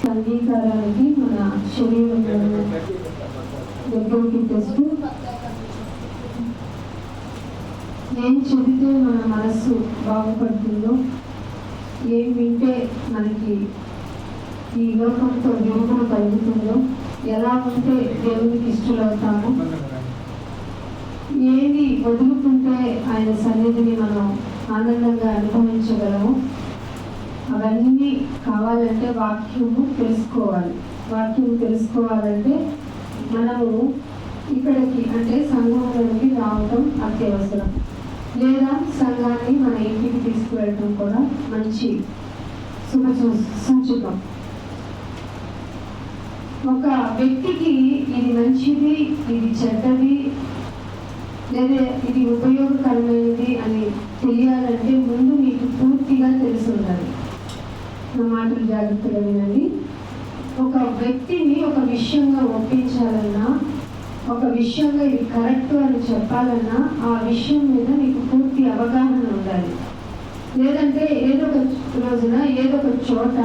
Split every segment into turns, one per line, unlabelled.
అంగీకారానికి మన శరీరం దగ్గరికి తెస్తూ ఏం చెబితే మన మనస్సు బాగుపడుతుందో, ఏం వింటే మనకి ఈ లోకంతో విముఖం కలుగుతుందో, ఎలా ఉంటే దేవునికి ఇష్టలవుతామో, ఏది వదులుకుంటే ఆయన సన్నిధిని మనం ఆనందంగా అనుభవించగలము, అవన్నీ కావాలంటే వాక్యము తెలుసుకోవాలి. వాక్యం తెలుసుకోవాలంటే మనము ఇక్కడికి అంటే సంఘంలోకి రావటం అత్యవసరం, లేదా సంఘాన్ని మన ఇంటికి తీసుకువెళ్ళడం కూడా మంచి సూచకం. ఒక వ్యక్తికి ఇది మంచిది, ఇది చెడ్డది, లేదా ఇది ఉపయోగకరమైనది అని తెలియాలంటే ముందు మీకు పూర్తిగా తెలిసి ఉండాలి. నా మాటలు జాగ్రత్తగా వినండి. ఒక వ్యక్తిని ఒక విషయంగా ఒప్పించాలన్నా, ఒక విషయంగా ఇది కరెక్ట్ అని చెప్పాలన్నా ఆ విషయం మీద మీకు పూర్తి అవగాహన ఉండాలి. లేదంటే ఏదో ఒక రోజున ఏదో ఒక చోట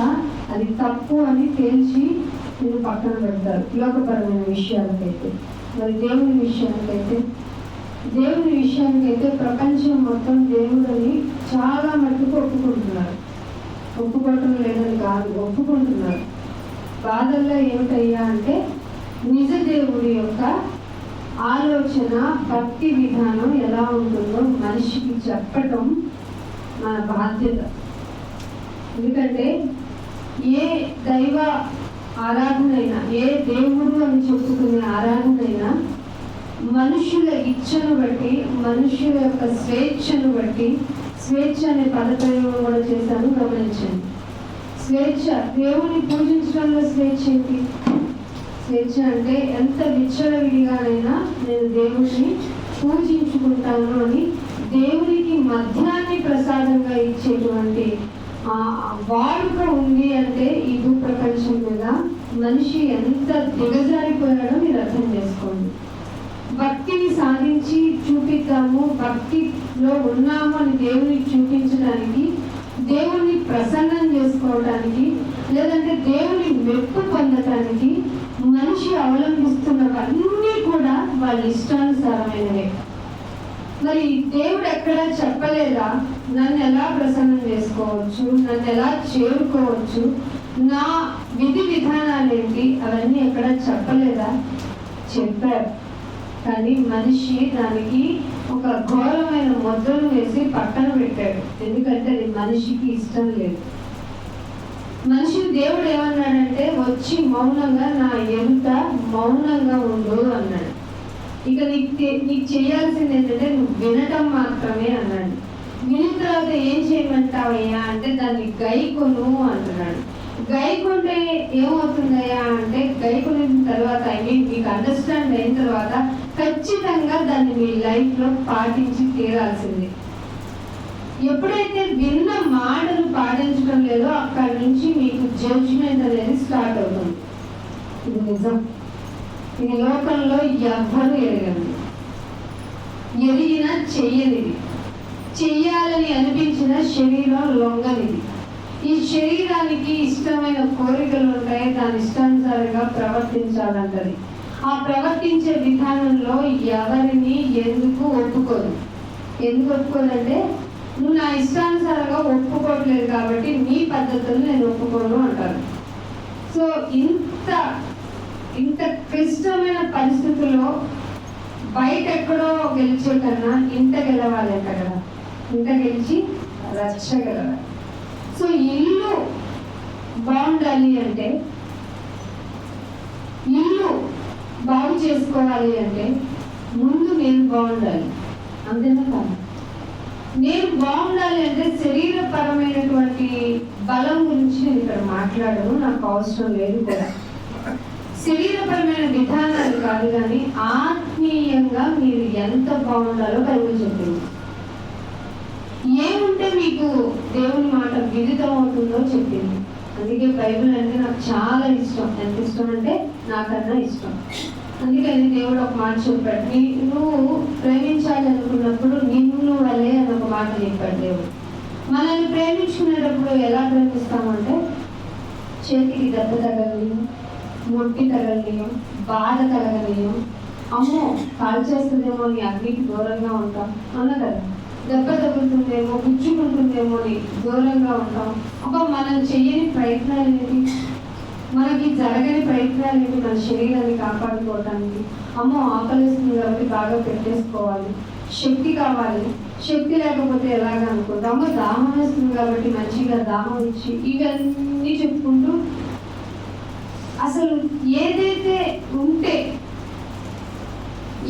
అది తప్పు అని తేల్చి మీరు పక్కన పెడతారు. లోకపరమైన విషయాలకైతే, మరి దేవుని విషయానికైతే ప్రపంచం మొత్తం దేవుడని చాలా మట్టుకు ఒప్పుకుంటున్నారు. ఒప్పుకోవటం లేదని కాదు, ఒప్పుకుంటున్నారు. బాధల్లో ఏమిటయ్యా అంటే నిజ దేవుడి యొక్క ఆలోచన, భక్తి విధానం ఎలా ఉంటుందో మనిషికి చెప్పటం మన బాధ్యత. ఎందుకంటే ఏ దైవ ఆరాధనైనా, ఏ దేవుడు అని చెప్పుకునే ఆరాధనైనా మనుషుల ఇచ్చను బట్టి, మనుషుల యొక్క స్వేచ్ఛను బట్టి, స్వేచ్ఛ అనే పదప్రయోగం కూడా చేశాను, గమనించండి. స్వేచ్ఛ, దేవుని పూజించడంలో స్వేచ్ఛ ఏంటి? స్వేచ్ఛ అంటే ఎంత విచ్చలవిడిగానైనా నేను దేవుడిని పూజించుకుంటాను అని దేవునికి మధ్యాన్ని ప్రసాదంగా ఇచ్చేటువంటి వాడుక ఉంది అంటే ఈ భూప్రపంచం మీద మనిషి ఎంత దిగజారిపోయాడో మీరు అర్థం చేసుకోండి. భక్తిని సాధించి చూపిద్దాము, భక్తిలో ఉన్నాము అని దేవునికి చూపించడానికి, దేవుణ్ణి ప్రసన్నం చేసుకోవడానికి, లేదంటే దేవుని మెప్పు పొందటానికి మనిషి అవలంబిస్తున్నవన్నీ కూడా వాళ్ళ ఇష్టానుసారమైనవే. మరి దేవుడు ఎక్కడా చెప్పలేదా నన్ను ఎలా ప్రసన్నం చేసుకోవచ్చు, నన్ను ఎలా చేరుకోవచ్చు, నా విధి విధానాలేంటి, అవన్నీ ఎక్కడా చెప్పలేదా? చెప్పారు. కానీ మనిషి దానికి ఒక ఘోరమైన ముద్రను వేసి పక్కన పెట్టాడు. ఎందుకంటే అది మనిషికి ఇష్టం లేదు. మనిషి దేవుడు ఏమన్నాడంటే వచ్చి మౌనంగా నా ఎదుట మౌనంగా ఉండు అన్నాడు. ఇక నీకు చేయాల్సింది ఏంటంటే నువ్వు వినటం మాత్రమే అన్నాడు. విన్న తర్వాత ఏం చేయమంటావయ్యా అంటే దాన్ని గైకొను అంటున్నాడు. గైకొంటే ఏమవుతుందయ్యా అంటే గైకొనిన తర్వాత మీకు అండర్స్టాండ్ అయిన తర్వాత ఖచ్చితంగా దాన్ని మీ లైఫ్లో పాటించి తీరాల్సింది. ఎప్పుడైతే విన్న మాటలు పాటించడం లేదో అక్కడి నుంచి మీకు జడ్జిమెంట్ అనేది స్టార్ట్ అవుతుంది. ఇది నిజం. ఇది లోకంలో ఎవ్వరు ఎరగండి, ఎరిగినా చెయ్యనిది, చెయ్యాలని అనిపించిన శరీరం లొంగనిది. ఈ శరీరానికి ఇష్టమైన కోరికలు ఉంటాయి, దాని ఇష్టానుసారంగా ప్రవర్తించాలంటది. ఆ ప్రవర్తించే విధానంలో ఎవరిని ఎందుకు ఒప్పుకోదు. ఎందుకు ఒప్పుకోదంటే నువ్వు నా ఇష్టానుసారంగా ఒప్పుకోవట్లేదు కాబట్టి నీ పద్ధతులు నేను ఒప్పుకోను అంటారు. సో ఇంత క్లిష్టమైన పరిస్థితుల్లో బయట ఎక్కడో గెలిచే కన్నా ఇంట గెలవాలంట కదా, ఇంట గెలిచి రచ్చగలవాలి. సో ఇల్లు బాగుండాలి అంటే, ఇల్లు బాగు చేసుకోవాలి అంటే ముందు నేను బాగుండాలి. అంతేనా కాదు? నేను బాగుండాలి అంటే శరీరపరమైనటువంటి బలం గురించి నేను ఇక్కడ మాట్లాడను, నాకు అవసరం లేదు కూడా. శరీరపరమైన విధానాలు కాదు, కానీ ఆత్మీయంగా మీరు ఎంత బాగుండాలో బైబిల్ చెప్పింది. ఏముంటే మీకు దేవుని మాట విదితం అవుతుందో చెప్పింది. అందుకే బైబిల్ అంటే నాకు చాలా ఇష్టం. ఎంత ఇష్టం అంటే నాకన్నా ఇష్టం. అందుకని దేవుడు ఒక మాట చెప్పాడు, నువ్వు ప్రేమించాలి అనుకున్నప్పుడు నిన్ను వల్లే అని ఒక మాట చెప్పాడు దేవుడు. మనల్ని ప్రేమించుకునేటప్పుడు ఎలా ప్రేమిస్తామంటే చేతికి దెబ్బ తగలనియం, నొప్పి తగలనియం, బాధ కలగనియం, అమ్మో కాల్ చేస్తుందేమో అని అగ్నికి దూరంగా ఉంటాం అన్న కదా. దెబ్బ తగులుతుందేమో, గుచ్చుకుంటుందేమో అని దూరంగా ఉంటాం. మనం చెయ్యని ప్రయత్నాలు ఏంటి, మనకి జరగని ప్రయత్నాలు ఏంటి మన శరీరాన్ని కాపాడుకోవటానికి. అమ్మో ఆకలిస్తుంది కాబట్టి బాగా పెట్టేసుకోవాలి, శక్తి కావాలి, శక్తి లేకపోతే ఎలాగా అనుకుంటాం. అమ్మో దాహం వేస్తుంది కాబట్టి మంచిగా దాహం ఇచ్చి ఇవన్నీ చెప్పుకుంటూ అసలు ఏదైతే ఉంటే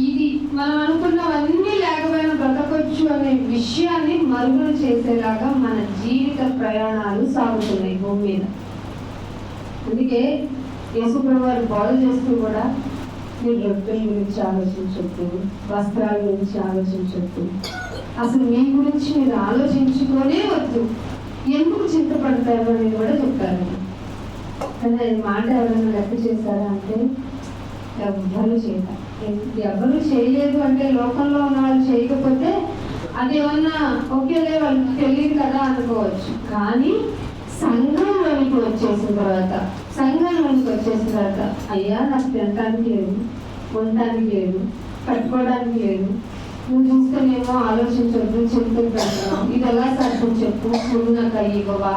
ఇది మనం అనుకున్నవన్నీ లేకపోయినా బ్రతకొచ్చు అనే విషయాన్ని మరుగున చేసేలాగా మన జీవిత ప్రయాణాలు సాగుతున్నాయి భూమి మీద. అందుకే యేసుప్రభువు వారు బోధ చేస్తూ కూడా మీరు రొట్టెల గురించి ఆలోచించొద్దు, వస్త్రాల గురించి ఆలోచించొద్దు, అసలు మీ గురించి మీరు ఆలోచించుకోనే వద్దు, ఎందుకు చింతపడతారు అనేది కూడా చెప్పారు. కానీ అది మాట ఎవరైనా లెక్క చేశారా అంటే ఎవ్వరు చేయరు. ఎవరు చేయలేదు అంటే లోకంలో ఉన్న వాళ్ళు చేయకపోతే అది ఏమన్నా ఒకేలే వాళ్ళకి తెలియదు కదా అనుకోవచ్చు. కానీ సంఘంలోనికి వచ్చేసిన తర్వాత అయ్యా నాకు తినటానికి లేదు, ఉండటానికి లేదు, కట్టుకోవడానికి లేదు, నువ్వు చూస్తేనేమో ఆలోచించొద్దు, చెప్తూ పెడతాను, ఇది ఎలా సాధ్యం చెప్పు, నువ్వు నాకు అయ్యవా,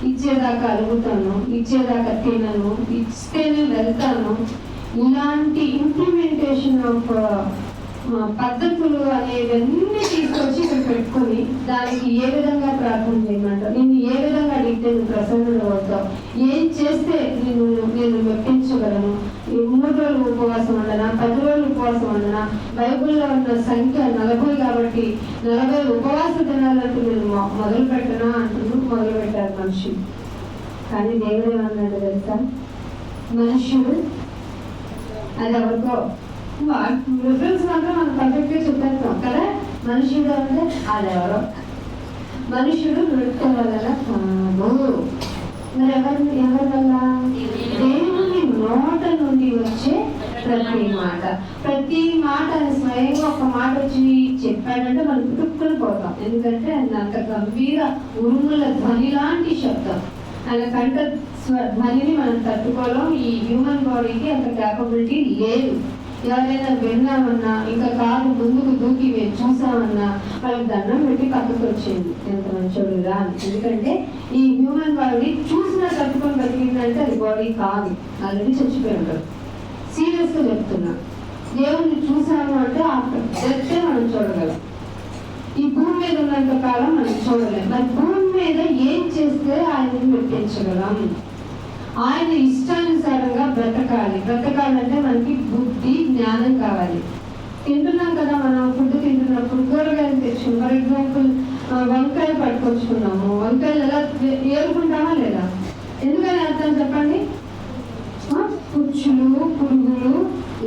ఇచ్చేదాకా అడుగుతాను, ఇచ్చేదాకా తినను, ఇస్తేనే వెళ్తాను. ఇలాంటి ఇంప్లిమెంటేషన్ ఆఫ్ పద్ధతులు అనేవన్నీ తీసుకొచ్చి ఇక్కడ పెట్టుకొని దానికి ఏ విధంగా ప్రార్థన చేయమంటావు, నేను ఏ విధంగా అడిగితే నువ్వు ప్రసన్నుడు అవుతావు, ఏం చేస్తే నేను మెప్పించగలను, 3 రోజులు ఉపవాసం ఉండనా, 10 రోజులు ఉపవాసం ఉండనా, బైబుల్లో ఉన్న సంఖ్య 40 కాబట్టి 40 ఉపవాస దినాలంటూ నేను మొదలు పెట్టనా అంటూ మొదలు పెట్టారు మనుషులు. కానీ దేవుడు ఏమన్నాడు తెలుసా, మనుషుడు అది ఎవరికో రిఫరెన్స్ మాత్రం మనం పర్ఫెక్ట్గా చెప్పేస్తాం కదా. మనుషుడు అంటే అదెవరో, మనుషుడు నృత్యం వల్ల కాదు. మరి ఎవరి వల్ల? దేవుని నోట నుండి వచ్చే ప్రతి మాట స్వయంగా ఒక మాట వచ్చి చెప్పాడంటే మనం పుట్టుకుని పోతాం. ఎందుకంటే అది అంత గంభీర ఉరుముల ధ్వని లాంటి శబ్దం. ఆయన కంట ధ్వనిని మనం తట్టుకోవడం ఈ హ్యూమన్ బాడీకి అంత క్యాపబిలిటీ లేదు. ఎవరైనా విన్నామన్నా, ఇంకా కాదు ముందుకు దూకి చూసామన్నా వాళ్ళకి దండం పెట్టి పక్కకు వచ్చేది, ఎంత మంచోడు రా అని. ఎందుకంటే ఈ హ్యూమన్ బాడీ చూసినా తట్టుకొని బతికిందంటే అది బాడీ కాదు, ఆల్రెడీ చచ్చిపోయి ఉంటారు. సీరియస్గా చెప్తున్నా, దేవుణ్ణి చూసాము అంటే చెప్తే మనం చూడగలం. ఈ భూమి మీద ఉన్నంత కాలం మనం చూడలేం. మరి భూమి మీద ఏం చేస్తే ఆయనని మెప్పించగలం? ఆయన ఇష్టానుసారంగా బ్రతకాలంటే మనకి బుద్ధి జ్ఞానం కావాలి. తింటున్నాం కదా, మనం ఫుడ్ తింటున్నప్పుడు కూరగాయలు తెచ్చుకున్నాం. ఫర్ ఎగ్జాంపుల్ వంకాయలు పట్టుకొచ్చుకున్నాము, వంకాయలు ఎలా ఏరుకుంటామా లేదా? ఎందుకని అర్థం చెప్పండి? పుచ్చులు పురుగులు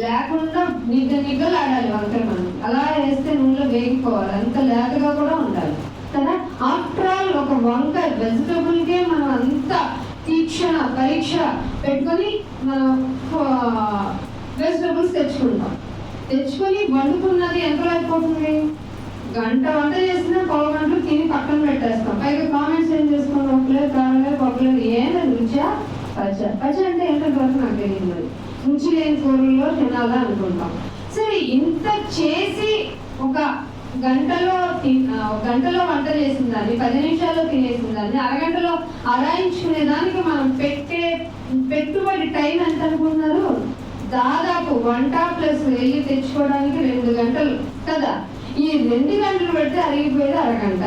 లేకుండా నిగ్గలు ఆడాలి వంకాయ. మనం అలా వేస్తే నూనెలో వేగిపోవాలి, అంత లేతగా కూడా ఉండాలి కదా. ఆఫ్టర్ ఆల్ ఒక వంకాయ వెజిటబుల్కే మనం అంత పరీక్ష పెట్టుకొని మనం వెజిటబుల్స్ తెచ్చుకొని వండుకున్నది ఎంత అయిపోతుంది? గంట వంట చేసినా 1/2 గంటలు తిని పక్కన పెట్టేస్తాం. పైగా కామెంట్స్ ఏం చేసుకుని ఒక్కలేదు కారలేదు పక్కలేదు, ఏదో రుచా పచ్చ అంటే ఏంటంటే నాకు తెలియదు. మరి రుచి లేని కూరల్లో తినాలా అనుకుంటాం. సరే, ఇంత చేసి ఒక గంటలో వంట చేసిన దాన్ని 10 నిమిషాల్లో తినేసిన దాన్ని అరగంటలో అరాయించుకునేదానికి మనం పెట్టే పెట్టుబడి టైం ఎంత అనుకున్నారు? దాదాపు వంట ప్లస్ వెళ్ళి తెచ్చుకోవడానికి 2 గంటలు కదా. ఈ 2 గంటలు పెడితే అరిగిపోయేది అరగంట.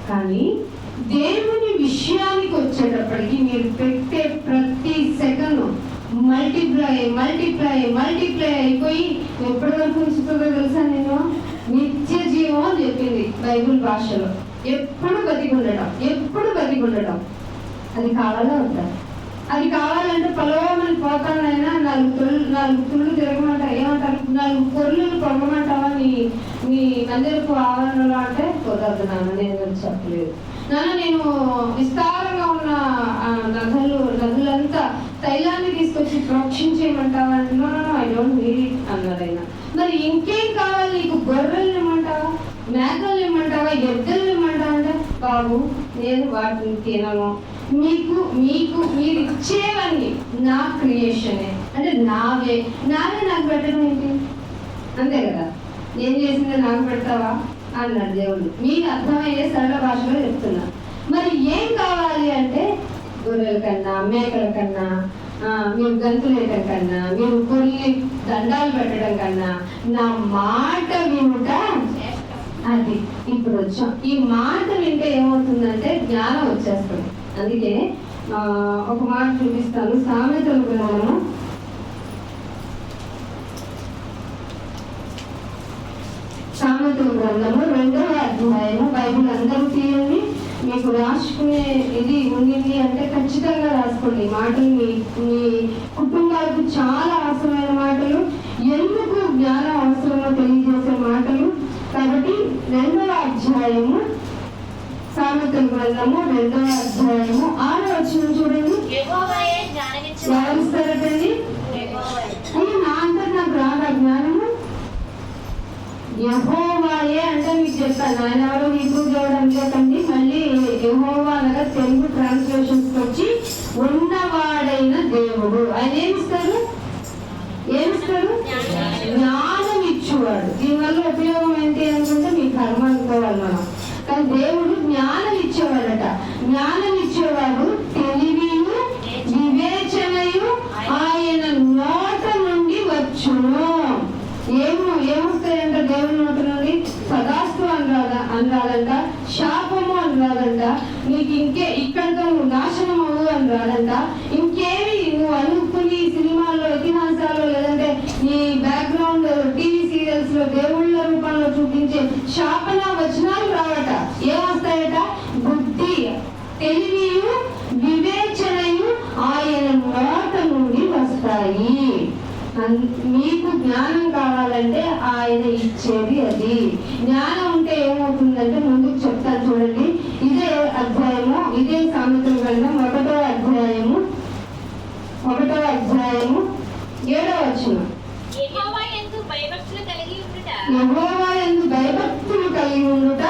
కానీ దేవుని విషయానికి వచ్చేటప్పటికి మీరు పెట్టే ప్రతి సెకండ్ మల్టిప్లై అయిపోయి ఎప్పటి వరకు ఉంచుతుందో తెలుసా? నేను నిత్య జీవం అని చెప్పింది బైబుల్ భాషలో. ఎప్పుడు బతికి ఉండటం అది కావాలా వద్దా? అది కావాలంటే పొలవమని పోతానైనా 4 తుళ్ళు తిరగమంట, ఏమంటారు 4 పొర్లు పొగమంటావా నీ మందిరపు ఆవరణలో అంటే కుదరదు నాన్న, నేను చెప్పలేదు నాన్న. నేను విస్తారంగా ఉన్న నదులంతా తైలాన్ని తీసుకొచ్చి ప్రోక్షించేయమంటావా అంటే no I don't need it అన్నాడు ఆయన. మరి ఇంకేం కావాలి నీకు? గొర్రెలు ఇమ్మంటావా, మేకలు ఇమ్మంటావా, ఎద్దలు ఇమ్మంటావా అంటే బాబు నేను వాటిని తినను, మీకు మీకు మీరు ఇచ్చేవన్నీ నా క్రియేషనే, అంటే నావే నాకు పెట్టడం ఏంటి, అంతే కదా, ఏం చేసిందో నాకు పెడతావా అన్నాడు దేవుడు. మీకు అర్థమయ్యే సరళ భాషలో చెప్తున్నా. మరి ఏం కావాలి అంటే గొర్రెల కన్నా మేకల కన్నా మీరు గంతులు వేయటం కన్నా మీరు కొన్ని దండాలు పెట్టడం కన్నా నా మాట వినుట, అది ఇప్పుడు వచ్చాం. ఈ మాట వింటే ఏమవుతుందంటే జ్ఞానం వచ్చేస్తుంది. అందుకే ఒక మాట చూపిస్తాను. సామెతల గ్రంథము 2వ అధ్యాయము. బైబిల్ అందరూ తీయండి. మీకు రాసుకునే ఇది ఉండింది అంటే ఖచ్చితంగా రాసుకోండి. మాటలు మీ కుటుంబాలకు చాలా అవసరమైన మాటలు, ఎందుకు జ్ఞానం అవసరమో తెలియజేసే మాటలు. కాబట్టి 2వ అధ్యాయము, సామెతల గ్రంథము 2వ అధ్యాయము 6వ వచనం చూడండి. ఎవరిస్తారటండి? నా అంతా నాకు రాదా జ్ఞానము? యెహోవాయే అంటే మీకు చెప్తాను. ఆయన ఎవరో హీబ్రూ దేవుడు అనుకోకండి. మళ్ళీ యెహోవా అనగా తెలుగు ట్రాన్స్లేషన్స్ వచ్చి ఉన్నవాడైన దేవుడు. ఆయన ఏమిస్తారు? జ్ఞానం ఇచ్చేవాడు. దీనివల్ల ఉపయోగం ఏంటి అనుకుంటే మీ కర్మ అనుకోవాలి మనం. కానీ దేవుడు జ్ఞానం ఇచ్చేవాడట. జ్ఞానం ఇచ్చేవాడు తెలివియు వివేచనయు ఆయన నోట నుండి వచ్చును. ఏమొస్తాయంట దేవుడి నోట నుండి? సదాస్తు అని రాదంట, శాపము అని రాదంట, నీకు ఇక్కడితో నువ్వు నాశనం అవ్వు అని రాదంట, ఇంకేమి నువ్వు అనుకుని సినిమాల్లో ఇతిహాసాల్లో లేదంటే ఈ బ్యాక్గ్రౌండ్ టీవీ సీరియల్స్ లో దేవుళ్ళ రూపంలో చూపించే శాపన వచనాలు రావట. ఏమొస్తాయట? బుద్ధి, తెలివియు వివేచనయు ఆయన నోట నుండి వస్తాయి. మీకు జ్ఞానం కావాలంటే ఆయన ఇచ్చేది అది. జ్ఞానం ఉంటే ఏమవుతుందంటే ముందుకు చెప్తాను చూడండి. ఇదే అధ్యాయము, ఇదే సామెతల గ్రంథం 1వ అధ్యాయము 7వ వచనం. యెహోవా యందు భయభక్తులు కలిగి ఉండుట.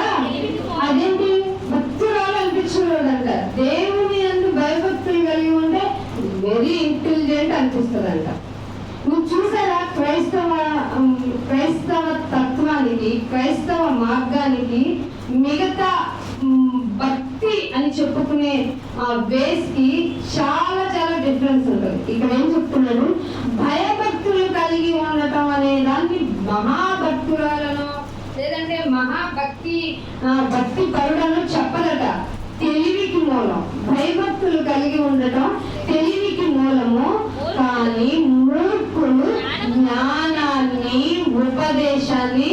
అదేంటి? భక్తురాలు అనిపించలేదంట. దేవుని యందు భయభక్తులు కలిగి ఉంటే వెరీ ఇంటెలిజెంట్ అనిపిస్తుందంట. నువ్వు చూసారా క్రైస్తవ తత్వానికి, క్రైస్తవ మార్గానికి మిగతా భక్తి అని చెప్పుకునే వేస్ కి చాలా చాలా డిఫరెన్స్ ఉంటుంది. ఇక్కడ ఏం చెప్తున్నాడు? భయభక్తులు కలిగి ఉండటం అనే దాన్ని మహాభక్తురాలను లేదంటే భక్తి పరుడను చెప్పదట. తెలివికి మూలం. భయభక్తులు కలిగి ఉండటం తెలివికి మూలము. కానీ మూర్ఖులు జ్ఞానాన్ని, ఉపదేశాన్ని,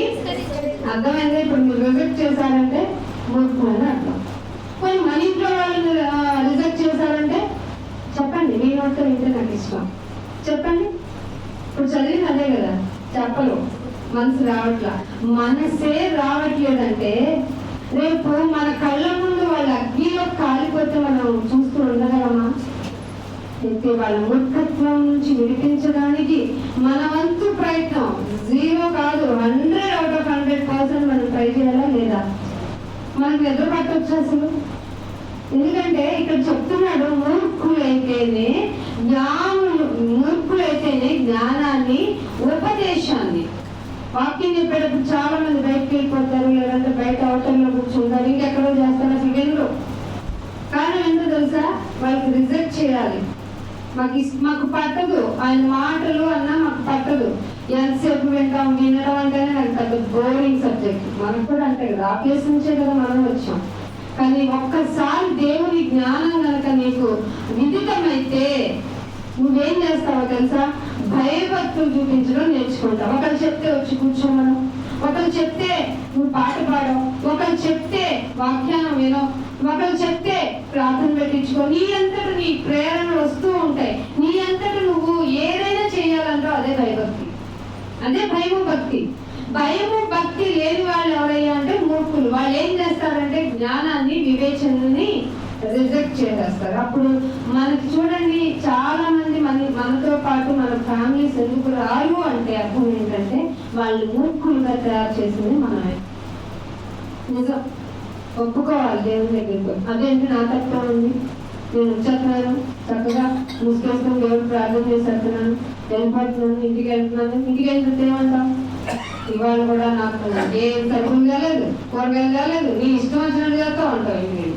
అర్థమైంది? ఇప్పుడు మీరు రిజెక్ట్ చేశారంటే మూర్ఖులు అని అర్థం. కొన్ని మన ఇంట్లో వాళ్ళని రిజెక్ట్ చేశారంటే చెప్పండి, మీ నోటితో వింటే నాకు ఇష్టం, చెప్పండి. ఇప్పుడు చదివింది అదే కదా, చెప్పలు మనసు మనసే రావట్లేదంటే రేపు మన కళ్ళ ముందు వాళ్ళ అగ్నిలో కాలిపోతే మనం చూస్తూ ఉండగలమా? అయితే వాళ్ళ మూర్ఖత్వం నుంచి విడిపించడానికి మన వంతు ప్రయత్నం 0 కాదు, 100/100% మనం ట్రై చేయాలా లేదా? మనకు ఎదురు పట్టొచ్చు అసలు. ఎందుకంటే ఇక్కడ చెప్తున్నాడు మూర్ఖులైతేనే జ్ఞానాన్ని, ఉపదేశాన్ని. వాక్యం చెప్పేటప్పుడు చాలా మంది బయటకు వెళ్ళిపోతారు, లేదంటే బయట అవతల్లో కూర్చుంటారు, ఇంకెక్కడో చేస్తారు, అసలు వినరు. కారణం ఏంటో తెలుసా? వాళ్ళకి రిజెక్ట్ చేయాలి. మాకు పట్టదు, ఆయన మాటలు అన్నా మాకు పట్టదు. ఎంతసేపు వినడం అంటేనే నాకు పెద్ద బోరింగ్ సబ్జెక్ట్. మనకు కూడా అంతే కదా, ఆ ప్లేస్ నుంచే కదా మనం వచ్చాం. కానీ ఒక్కసారి దేవుని జ్ఞానం కనుక నీకు విదితమైతే నువ్వేం చేస్తావో తెలుసా? భయభక్తులు చూపించడం నేర్చుకుంటావు. ఒకరు చెప్తే వచ్చి కూర్చోమను, ఒకరు చెప్తే నువ్వు పాట పాడవు, ఒకరు చెప్తే వాక్యానం వినవు, ఒకరు చెప్తే ప్రార్థన పెట్టించుకో. నీ అంతటా నీ ప్రేరణలు వస్తూ ఉంటాయి. నీ అంతటా నువ్వు ఏదైనా చేయాలంటావు. అదే భయభక్తి, అదే భయము భక్తి. భయము భక్తి లేని వాళ్ళు ఎవరయ్యా అంటే మూర్ఖులు. వాళ్ళు ఏం చేస్తారంటే జ్ఞానాన్ని, వివేచనని రిజెక్ట్ చేసేస్తారు. అప్పుడు మనకి చూడండి, చాలా మంది మనతో పాటు మన ఫ్యామిలీస్ ఎందుకు రారు అంటే అర్థం ఏంటంటే వాళ్ళు మూర్ఖులుగా తయారు చేసింది మనమే. నిజం. ఒప్పుకోవాలి దేవుని దగ్గరికి. అదేంటి నా తప్పే ఉంది, నేను వచ్చేస్తున్నాను, చక్కగా ముసుకేసుకుని దేవుడు ప్రార్థన చేసేస్తున్నాను, వెళ్ళిపోతున్నాను, ఇంటికి వెళ్తున్నాను. ఇంటికి వెళ్తుంటే ఏమంటాం, ఇవాళ కూడా నాకు ఏం సరుకులు కాలేదు, కూరగాయలు కాలేదు, నీ ఇష్టం వచ్చినట్టు చేస్తా ఉంటావు. ఇంటికి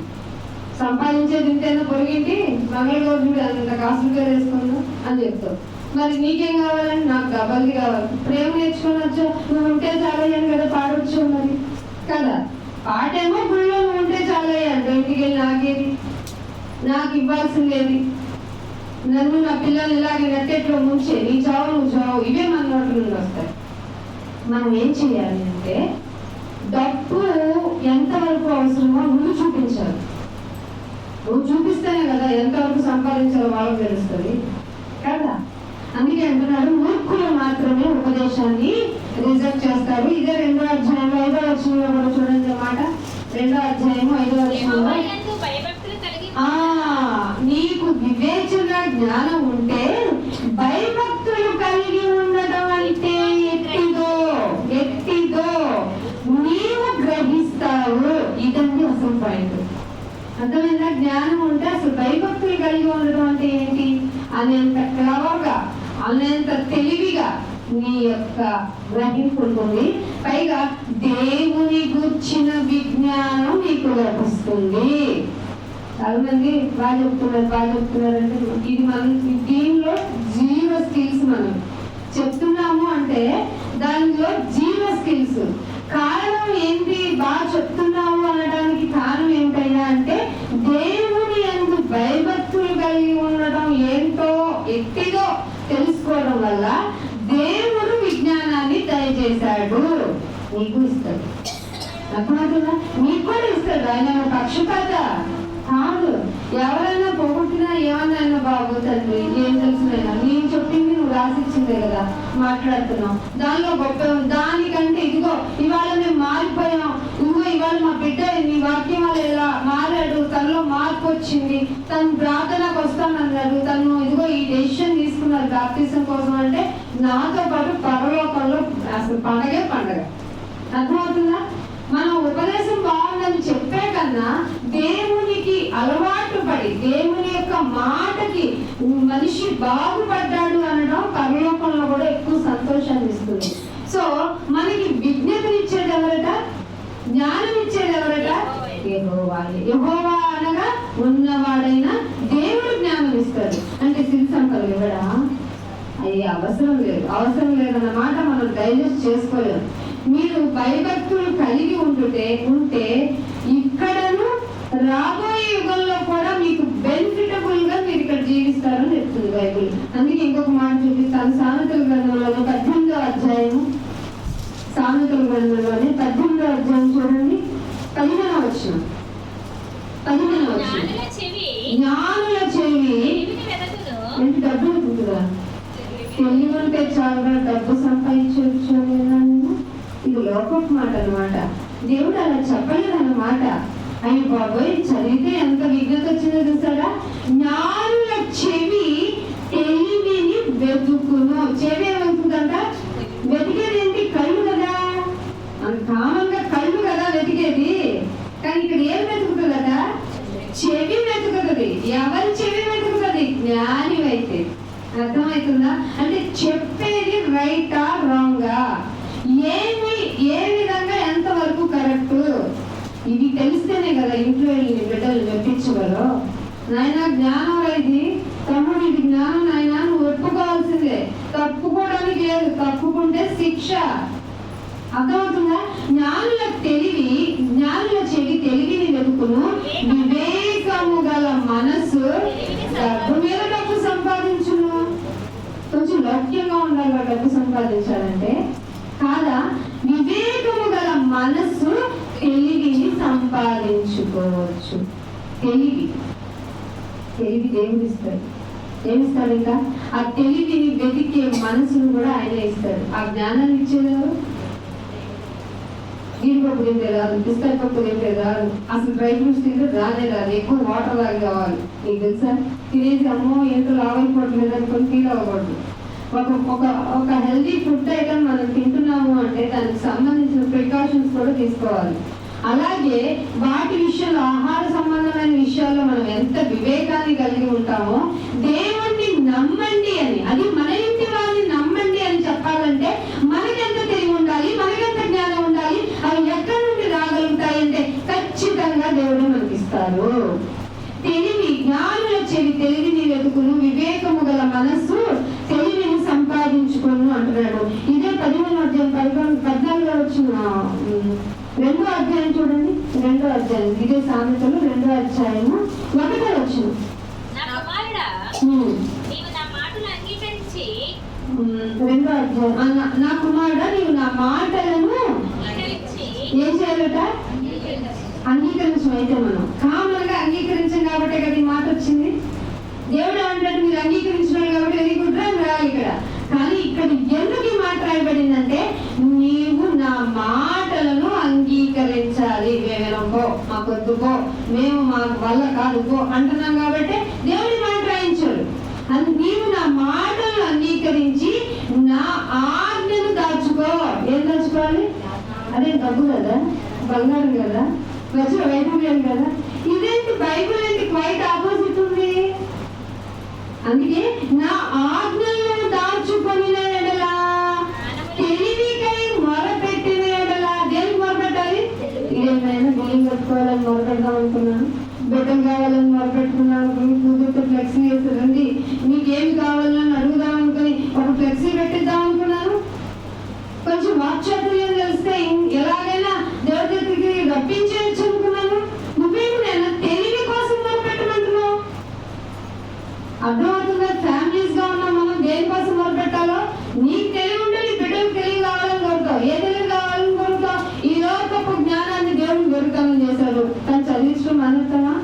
సంపాదించేది ఇంతేనా, పొరిగింటి మంగళగౌరి మీద అంత కాసులుగా వేసుకుందాం అని చెప్తావు. మరి నీకేం కావాలండి, నాకు డబ్బులది కావాలి. ప్రేమ నేర్చుకోవచ్చు, నువ్వు ఉంటే చాలయ్యాను కదా పాడవచ్చు మరి కదా. పాటేమో గుళ్ళో నువ్వు ఉంటే చాలయ్యాను, ఇంటికి వెళ్ళి నాకేది, నాకు ఇవ్వాల్సిందేది, నన్ను నా పిల్లలు ఇలాగే నెట్టెట్లో ముంచే, నీ చావు నువ్వు చావు, ఇవే మన నోట్ల నుండి వస్తాయి. మనం ఏం చేయాలి అంటే డబ్బు ఎంతవరకు అవసరమో ముందు చూపించాలి. నువ్వు చూపిస్తేనే కదా ఎంతవరకు సంపాదించాలో వాళ్ళకి తెలుస్తుంది కదా. అందుకే అంటున్నాడు, మూర్ఖులు మాత్రమే ఉపదేశాన్ని రిజెక్ట్ చేస్తారు. ఇదే 2వ అధ్యాయంలో 5వ వచనంలో కూడా చూడండి అన్నమాట. 2వ అధ్యాయము 5వ వచనంలో, నీకు వివేచన జ్ఞానం ఉంటే భయభక్తులు కలిగి ఉండటం అంటే ఎట్టిదో నీవు గ్రహిస్తావు. ఇదండి అసలు పాయింట్. అర్థమైందా? జ్ఞానం ఉంటే అసలు భయభక్తులు కలిగి ఉండడం అంటే ఏంటి అనేంత క్లవర్గా, అనేంత తెలివిగా నీ యొక్క గ్రహింపు ఉంటుంది. పైగా దేవుని గుర్చిన విజ్ఞానం నీకు లభిస్తుంది. చాలా మంది బాగా చెప్తున్నారంటే ఇది మనం దీనిలో 0 స్కిల్స్. మనం చెప్తున్నాము అంటే దానిలో 0 స్కిల్స్. కారణం ఏంటి బాగా చెప్తున్నాము అనడానికి కారణం ఏంటయ్యా అంటే దేవుని యందు భయభక్తులు కలిగి ఉండడం ఏంటో ఎట్టిదో తెలుసుకోవడం వల్ల దేవుడు విజ్ఞానాన్ని దయచేశాడు. నీకు ఇస్తాడు, అర్థమవుతుందా? నీకు కూడా ఇస్తాడు. ఆయన పక్షపాత కాదు. ఎవరైనా పొగుట్టినా ఏమన్నా బాగోతండి, ఏం తెలుసునైనా నేను చెప్పింది నువ్వు రాసిచ్చిందే కదా మాట్లాడుతున్నావు, దానిలో గొప్ప దానికంటే ఇదిగో ఇవాళ మేము మారిపోయాం, ఇదిగో ఇవాళ మా బిడ్డ నీ వాక్యం వల్ల ఇలా మారాడు, తనలో మార్పు వచ్చింది, తను ప్రార్థనకు వస్తానన్నాడు, తను ఇదిగో ఈ డెసిషన్ తీసుకున్నారు బాప్తిసం కోసం అంటే నాతో పాటు పరలోకంలో అసలు పండగే పండగ. అర్థమవుతుందా? మనం ఉపదేశం బాగుందని చెప్పే కన్నా దేవునికి అలవాటు పడి దేవుని యొక్క మాటకి మనిషి బాగుపడ్డాడు అనడం పరలోకంలో కూడా ఎక్కువ సంతోషాన్ని ఇస్తుంది. సో మనకి విజ్ఞతనిచ్చేది ఎవరట, జ్ఞానం ఇచ్చేది ఎవరట? యెహోవా అనగా ఉన్నవాడైన దేవుడు జ్ఞానం ఇస్తాడు. అంటే సిరి సంపదలు ఇవ్వడా? అయ్యి అవసరం లేదన్న మాట మనం డైజెస్ట్ చేసుకోలేము. మీరు భయభక్తులు కలిగి ఉంటే ఇక్కడను రాబోయే యుగంలో కూడా మీకు బెనిఫిటబుల్ గా మీరు ఇక్కడ జీవిస్తారని చెప్తుంది బైబిల్. అందుకే ఇంకొక మాట చూపిస్తాను. సామెతల గ్రంథంలోనే 18వ అధ్యాయం, సామెతల గ్రంథంలోనే 18వ అధ్యాయం చూడండి, 15వ వచనం. జ్ఞానుల చెవి ఏంటి? డబ్బు వెతుకుతుందా? తెలివి ఉంటే చాలా డబ్బు సంపాదించవచ్చు. ఇది లోకపు మాట అన్నమాట. దేవుడు అలా చెప్పలేదన్నమాట. అయ్యి బాబోయ్, చదివితే ఎంత విజ్ఞత వచ్చిందో చూసారా? జ్ఞానుల చెవి తెలివిని వెతుకును. చెవి ఏమవుతుందంట? వెతికేది ఏంటి? కళ్ళు కదా. కామన్ గా కళ్ళు కదా వెతికేది. కానీ ఇక్కడ ఏం వెతుకుతుందట? చెవి వెతుకుతుంది. ఎవరి చెవి వెతుకుతుంది? జ్ఞాని అయితే. అర్థమవుతుందా? అంటే చెప్పేది రైటా రాంగా, ఏ విధంగా ఎంతవరకు కరెక్ట్, ఇది తెలిస్తేనే కదా ఇంట్లో వెళ్ళి బిడ్డలు మెప్పించగలరు. నాయన జ్ఞానం ఇది, తమ్ముడు ఇది జ్ఞానం నాయన, నువ్వు ఒప్పుకోవాల్సిందే, తప్పుకోవడానికి లేదు, తప్పుకుంటే శిక్ష. అర్థమవుతుందా? జ్ఞానుల చెవి తెలివిని వెతుకును, వివేకము గల మనస్సు డబ్బు మీద డబ్బు సంపాదించును. కొంచెం లౌక్యంగా ఉండాలి డబ్బు సంపాదించాలంటే కాదా? వివేకము గల మనస్సు తెలివిని సంపాదించుకోవచ్చు. తెలివి దేవుడు ఇస్తాడు. ఏమిస్తాడు? ఇంకా ఆ తెలివిని వెతికే మనసును కూడా ఆయన ఇస్తాడు. ఆ జ్ఞానాన్ని ఇచ్చేదారు జీడిపప్పు తింటే రాదు, బిస్కెట్ పప్పు తింటే రాదు, అసలు డ్రై ఫ్రూట్స్ తింటే రానే రాదు, ఎక్కువ వాటర్ లాగా కావాలి. నీకు తెలుసా? తినేసి అమ్మో ఏంటో లావైపోవట్లేదు అనుకొని ఫీల్ అవ్వకూడదు. ఒక హెల్దీ ఫుడ్ ఐటమ్ మనం తింటున్నాము అంటే దానికి సంబంధించిన ప్రికాషన్స్ కూడా తీసుకోవాలి. అలాగే వాటి విషయంలో, ఆహార సంబంధమైన విషయాల్లో మనం ఎంత వివేకాన్ని కలిగి ఉంటామో, దేవుణ్ణి నమ్మండి అని, అది మన ఇంటి వారిని నమ్మండి అని చెప్పాలంటే మనకెంత తెలివి ఉండాలి, మనకెంత జ్ఞానం ఉండాలి. అవి ఎక్కడి నుండి రాగలుగుతాయి అంటే ఖచ్చితంగా దేవుడు మనకి ఇస్తారు. తెలివి, జ్ఞానుల చెవి తెలివిని వెతుకును, వివేకము గల మనస్సు తెలివిని సంపాదించుకోను అంటున్నాడు. ఇదే 15వ అధ్యాయం 14 వచ్చిన 2వ అధ్యాయం చూడండి. 2వ అధ్యాయం ఇదే సామెతలు 2వ అధ్యాయము 1వ వచనం. 2వ అధ్యాయం, నా కుమారుడా నీవు నా మాటలను ఏం చేయాలట? అంగీకరించం. అయితే మనం కామన్గా అంగీకరించాం కాబట్టి కదా ఈ మాట వచ్చింది. దేవుడు అంటాడు మీరు అంగీకరించినాడు కాబట్టి వెరీ గుడ్ అని రాయాలి ఇక్కడ. కానీ ఇక్కడ ఎందుకు ఈ మాట రాయబడిందంటే నీవు నా మాటలను అంగీకరించాలి. మేమేనో మాకు వద్దుకో, మేము మా వల్ల కాదుకో అంటున్నాం కాబట్టి దేవుడి మాట రాయించాడు. అది నీవు నా మాటలను అంగీకరించి నా ఆజ్ఞను దాచుకో. ఏం దాచుకోవాలి? అదే డబ్బు కదా, బంగారం కదా, వచ్చిన వైద్యం కదా. ఇదేంటి బైబుల్ ఏంటి క్వైట్ ఆపోజిట్ ఉంది. అందుకే నా ఆజ్ఞలను దాచుకొని ఎడలా, తెలివికై మొరపెట్టిన ఎడలా. దేనికి మొరపెట్టాలి? ఏమైనా బిల్లింగ్ కట్టుకోవాలని మొరపెడదాం అనుకున్నాను, బిడ్డలు కావాలని మొరపెట్టుకున్నాను, కూతురుతో ఫ్లెక్సీ వేసి రండి మీకేమి కావాలని అడుగుదాం అనుకుని ఒక ఫ్లెక్సీ పెట్టిద్దాం అనుకున్నాను. కొంచెం వాక్చాతుర్యం తెలిస్తే ఎలాగైనా దేవుడి దగ్గరికి రప్పించవచ్చు అనుకున్నాను. నువ్వేమి నేను తెలివి కోసం మొరపెట్టమంటున్నావు? అర్థమవుతుందా? ఫ్యామిలీస్ గా ఉన్నాం మనం, దేనికోసం మొరపెట్టాలో నీకు తెలివి ఉంటే నీ బిడ్డలకు తెలివి కావాలని కోరుతావు. ఏ తెలివి కావాలని కోరుతావు? ఈ లోకపు జ్ఞానాన్ని దేవుడు దొరకాలని చేశాడు. కానీ చదివించడం అనేస్తామా?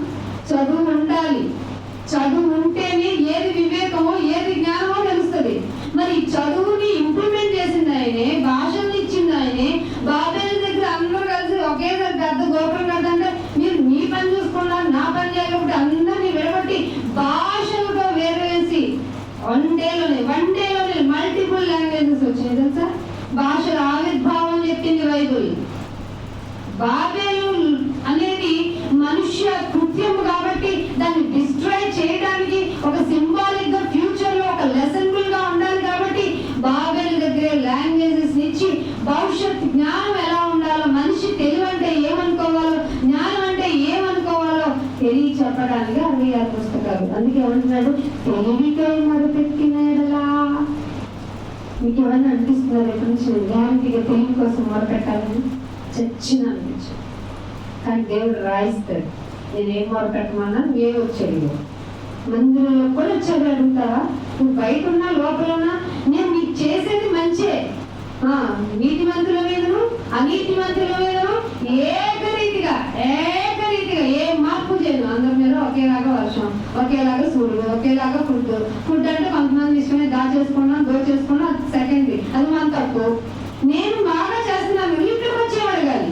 చదువు ఉండాలి. చదువు ఉంటేనే ఏది వివేకమో ఏది జ్ఞానమో తెలుస్తుంది. మరి చదువుని ఇంప్లిమెంట్ చేసింది ఆయనే, భాషలు ఇచ్చింది ఆయనే. బాబేల దగ్గర అందరూ కలిసి ఒకేసారి గద్ద గోపురం కదంటే మీరు నీ పని చూసుకున్నారు, నా పని చేయకపోతే అందరినీ విడగొట్టి భాషలుగా వేరేసి వన్ డేలోనే మల్టిపుల్ లాంగ్వేజెస్ వచ్చినాయి తెలుసా. భాషల ఆవిర్భావం చెప్పింది బైబుల్. బాబేలు అనేది మనుష్య కృత్యము కాబట్టి దాన్ని డిస్ట్రాయ్ చేయడానికి ఒక సింబాలిక్ గా ఫ్యూచర్ లో ఒక లెసన్బుల్ గా ఉండాలి కాబట్టి బాబేలు దగ్గరే లాంగ్వేజెస్ ఇచ్చి భవిష్యత్ జ్ఞానం ఎలా ఉండాలో, మనిషి తెలివి అంటే ఏమనుకోవాలో, జ్ఞానం అంటే ఏమనుకోవాలో తెలియ చెప్పడానికి 66 పుస్తకాలు. అందుకే ఏమంటున్నాడు? తెలివికై మొరపెట్టిన ఎడలా. మీకు ఏమన్నా అనిపిస్తున్నారు ఎప్పటి నుంచి గ్యారంటీగా తెలివి కోసం మొరపెట్టాలని? చచ్చిన అనిపించు. కానీ దేవుడు రాయిస్తాడు. నేనేం మొరపెట్టమన్నా ఏ వచ్చాడు. మందిరంలో కూడా వచ్చాడు అడుగుతావా? నువ్వు బయట ఉన్నా లోపల ఉన్నా నేను నీకు చేసేది మంచే. నీతి మంతుల మీదను అనీతి మంతుల మీదను ఏకరీతిగా ఏ మార్పు చేయను. అందరి మీద ఒకేలాగా వర్షం, ఒకేలాగా సూర్యుడు, ఒకేలాగా ఫుడ్ అంటే కొంతమంది ఇష్టమే దోచేసుకున్నాం అది సెకండరీ, అది మన తప్పు. నేను బాగా చేస్తున్నాను, ఇంటికి వచ్చి అడగాలి.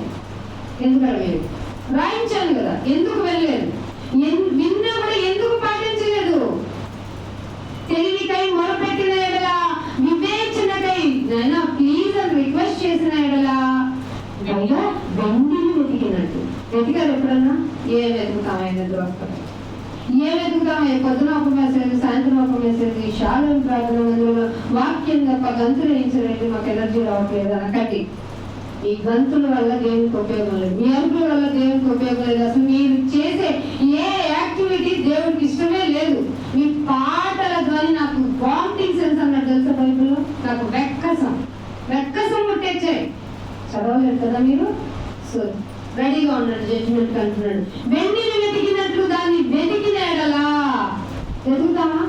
ఎందుకు అడగలేదు? రాయించాను కదా, ఎందుకు వెళ్ళలేదు? విన్నా కూడా ఎందుకు పాటించలేదు? తెలివికై మొరపెట్టిన ఎడలా, వివేచనకై నాయనా ప్లీజ్ అని రిక్వెస్ట్ చేసిన ఎడలా పైగా వెండిని వెతికినట్టు. వెతికారు ఎప్పుడన్నా? ఏ వెతుకుతామైనా దొరకదు. ఏ వెతుకుతామే? పొద్దున ఒక మెసేజ్, సాయంత్రం ఒక మెసేజ్, శాలం ప్రార్థన మందిరంలో వాక్యం తప్ప గంతులు వేయించలేదు, మాకు ఎనర్జీ రావట్లేదు అనకండి. ఈ గంతుల వల్ల దేవునికి ఉపయోగం లేదు, మీ అరుపుల వల్ల దేవునికి ఉపయోగం లేదు. అసలు మీరు చేసే ఏ యాక్టివిటీ దేవుడికి ఇష్టమే లేదు. మీ పాటల ద్వారా నాకు వామిటింగ్ సెన్స్ అన్నట్టు తెలుసా బైబిల్లో? నాకు వెక్కసం పుట్టేచ్చాయి. చదవలేదు కదా మీరు? సో రెడీగా ఉన్నాడు జడ్జిమెంట్ అంటున్నాడు. వెండిని వెతికినట్లు దాన్ని వెతికిన ఎడలా. వెతుకుతామా?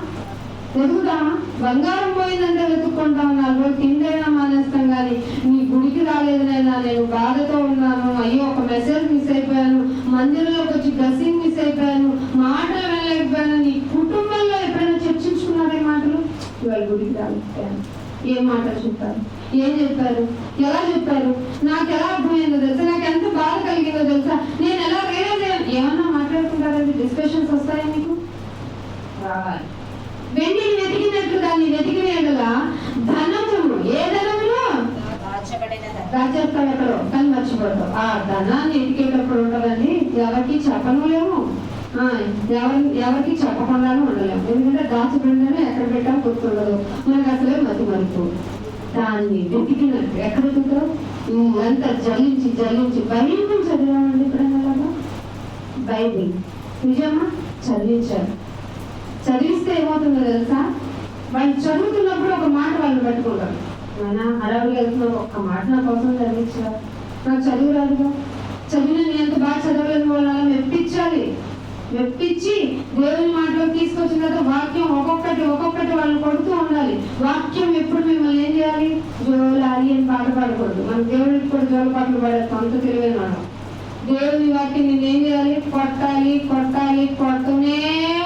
బంగారం పోయిందంటే వెతుక్కుంటాం. 4 రోజులు తిండైనా మానేస్తాం. కానీ నీ గుడికి రాలేదనైనా నేను బాధతో ఉన్నాను, అయ్యో ఒక మెసేజ్ మిస్ అయిపోయాను, మందిరంలోకి వచ్చి డ్రెస్సింగ్ మిస్ అయిపోయాను, మాటలు వెళ్ళలేకపోయాను. నీ కుటుంబంలో ఎప్పుడైనా చర్చించుకున్నారే మాటలు? ఇవాళ గుడికి రాలేకపోయాను. ఏం మాటలు చెప్పారు? ఏం చెప్పారు? ఎలా చెప్పారు? నాకు ఎలా అర్థమైందో తెలుసా? నాకు ఎంత బాధ కలిగిందో తెలుసా? నేను ఎలా రియలైజ్ అయ్యాను? ఏమన్నా మాట్లాడుకుంటారంటే డిస్కషన్స్ వస్తాయా మీకు? రావాలి. వెండిని వెతికినట్లు దాన్ని వెతికిన ఎడలా ధనమును, ఏ ధనమును దాచేస్తావు ఎక్కడో కానీ మర్చిపోతావు. ఆ ధనాన్ని వెతికే ఎవరికి చెప్పను లేము, ఎవరికి చెప్పకుండానే ఉండలేము. ఎందుకంటే దాచిపెడితేనే ఎక్కడ పెట్టాం గుర్తుండదు, మనకు అసలే మతి మరుపు. దాన్ని వెతికినట్టు ఎక్కడ వెతుకుతావు? అంతా జల్లించి జల్లించి బైబిల్ చదివామండి ఎప్పుడైనా? బైబిల్ నిజమా? చదివించారు. చదివిస్తే ఏమవుతుందో తెలుసా? వాళ్ళు చదువుతున్నప్పుడు ఒక మాట వాళ్ళు పెట్టుకుంటారు, అయినా హడావులు వెళ్తున్నావు, ఒక్క మాట నా కోసం చదివించా, నాకు చదువు రాదుగా, చదివిన నేను ఎంత బాగా చదవలేని వాళ్ళ మెప్పించాలి. మెప్పించి దేవుని మాటలో తీసుకొచ్చిన తర్వాత వాక్యం ఒక్కొక్కటి వాళ్ళని కొడుతూ ఉండాలి. వాక్యం ఎప్పుడు మిమ్మల్ని ఏం చేయాలి? జోలాలి అని పాట పాడకూడదు. మన దేవుడికి కూడా జోల పాటలు పాడేస్తాం, అంత తెలివైన వాడు. దేవుని వాక్యం నేను ఏం చేయాలి? కొడుతూనే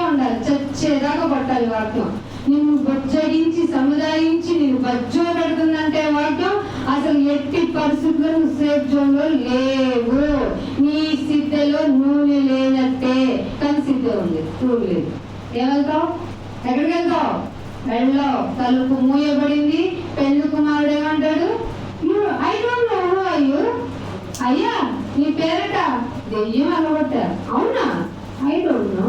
ఉండాలి, చచ్చేదాకా కొట్టాలి. వాక్యం నిన్ను బొచ్చగించి సముదాయించి నేను బజ్జో పెడుతుందంటే వాక్యం అసలు ఎట్టి పరిస్థితుల్లో నువ్వు సేఫ్ జోన్ లో లేవు. నీ సిద్ధలో నూనె లేనట్టే, కానీ సిద్ధ ఉంది, నూనె లేదు. ఏమవుతావు? ఎక్కడికి వెళ్తావు? వెళ్ళావు. తలుపు మూయబడింది. పెళ్లి కుమారుడు ఏమంటాడు? I don't know who are you. అయ్యా నీ పేరట దెయ్యం అలగొట్టా. అవునా? I don't know.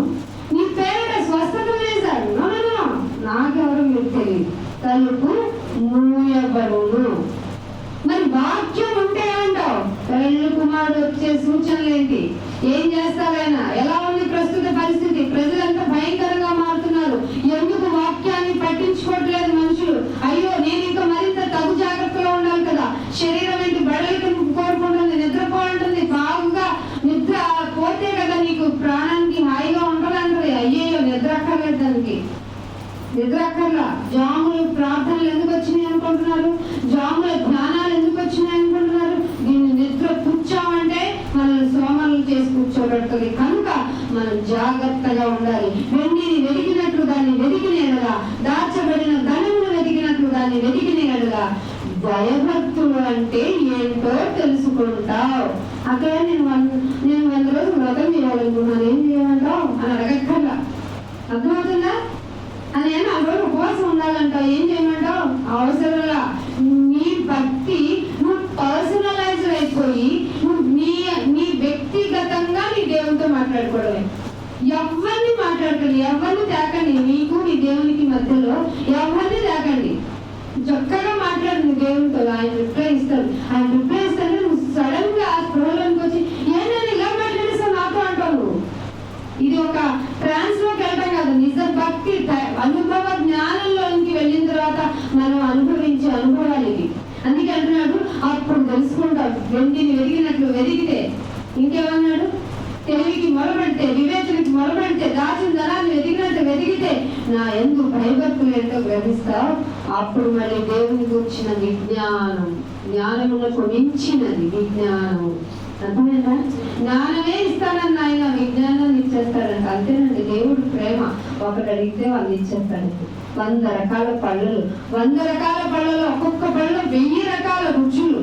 నీ పేరట స్వస్థత వేశాడు. నాకెవరు మీకు తెలియదు. తలుపు మూయబడును. మరి వాక్యం ఉంటే ఏమంటావు? పెళ్లి కుమారుడు వచ్చే సూచనలు ఏంటి? ఏం చేస్తారైనా? ఎలా ఉంది ప్రస్తుత పరిస్థితి? ప్రజలంతా భయంకరంగా మారుతున్నారు. ఎందుకు వాక్యాన్ని పట్టించుకోవట్లేదు మనుషులు? అయ్యో నేను ఇంకా మరింత తగు జాగ్రత్తలో ఉండాలి కదా. శరీరం ఏంటి? బడలికి కోరుకుంటుంది, నిద్రపోంటుంది. బాగుగా నిద్ర పోతే కదా నీకు ప్రాణానికి హాయిగా ఉండాలంటది. అయ్యో నిద్ర అక్కర్లేదు, దానికి నిద్ర అక్కర్లా. జాములు ప్రార్థనలు ఎందుకు వచ్చినాయి అనుకుంటున్నారు? జాముల ధ్యానాలు ఎందుకు వచ్చినాయి అనుకుంటున్నారు? దీన్ని నిద్ర కూర్చోమంటే మనల్ని సోమరులు చేసి కూర్చోబెడుతుంది. కనుక మనం జాగ్రత్తగా ఉండాలి. వెండిని వెతికినట్లు దాన్ని వెతికినేడగా, దాచబడిన ధనమును వెతికినట్లు దాన్ని వెతికినేడగా భయభక్తులు అంటే ఏంటో తెలుసుకుంటావు. అక్కడ నేను 100 రోజులు వ్రతం చేయాలనుకున్నాను, ఏం చేయాలంటావు అని అడగక్కర్లా. అర్థమవుతుందా? అని ఆ రోజు ఉపవాసం ఉండాలంటావు, ఏం చేయమంటావు? అవసరంలా. నీ భక్తి నువ్వు పర్సనలైజ్ అయిపోయి నువ్వు నీ వ్యక్తిగతంగా నీ దేవునితో మాట్లాడుకోవడమే. ఎవరిని మాట్లాడకండి, ఎవరిని తేకండి. నీకు నీ దేవునికి మధ్యలో ఎవరిని తేకండి. చక్కగా మాట్లాడు నీ దేవునితో. ఆయన రిప్లై ఇస్తాడు. ఆయన రిప్లై ఇస్తాడు. నువ్వు సడన్ గా ఆ స్పృహలోకి వచ్చి ఏంటని ఇలా మాట్లాడేస్తావు నాతో అంటావు. నువ్వు ఇది ఒక ట్రాన్స్ లోకి వెళ్ళటం కాదు. నిజ భక్తి అనుభవ జ్ఞానంలోనికి వెళ్ళిన తర్వాత మనం అనుభవించే అనుభవాలు ఇవి. అందుకే అంటున్నాడు అప్పుడు తెలుసుకుంటావు. వెండిని వెతికినట్లు వెతికితే, ఇంకేమన్నాడు? తెలివికి మొరబెడితే, వివేచనకి మొరబెడితే, దాచిన ధనాన్ని వెతికినట్టు వెతికితే నా యందు భయభక్తులు ఏంటో గ్రహిస్తావు. అప్పుడు మళ్ళీ దేవుని గురించిన విజ్ఞానం, జ్ఞానములకు మించినది విజ్ఞానం. అర్థమైందా? జ్ఞానమే ఇస్తానని ఆయన విజ్ఞానాన్ని ఇచ్చేస్తాడంట. అంతేనండి దేవుడు ప్రేమ. ఒకటి అడిగితే వాళ్ళు ఇచ్చేస్తాడండి. 100 రకాల పళ్ళలు, 100 రకాల పళ్ళలో ఒక్కొక్క పళ్ళలో 1000 రకాల రుచులు,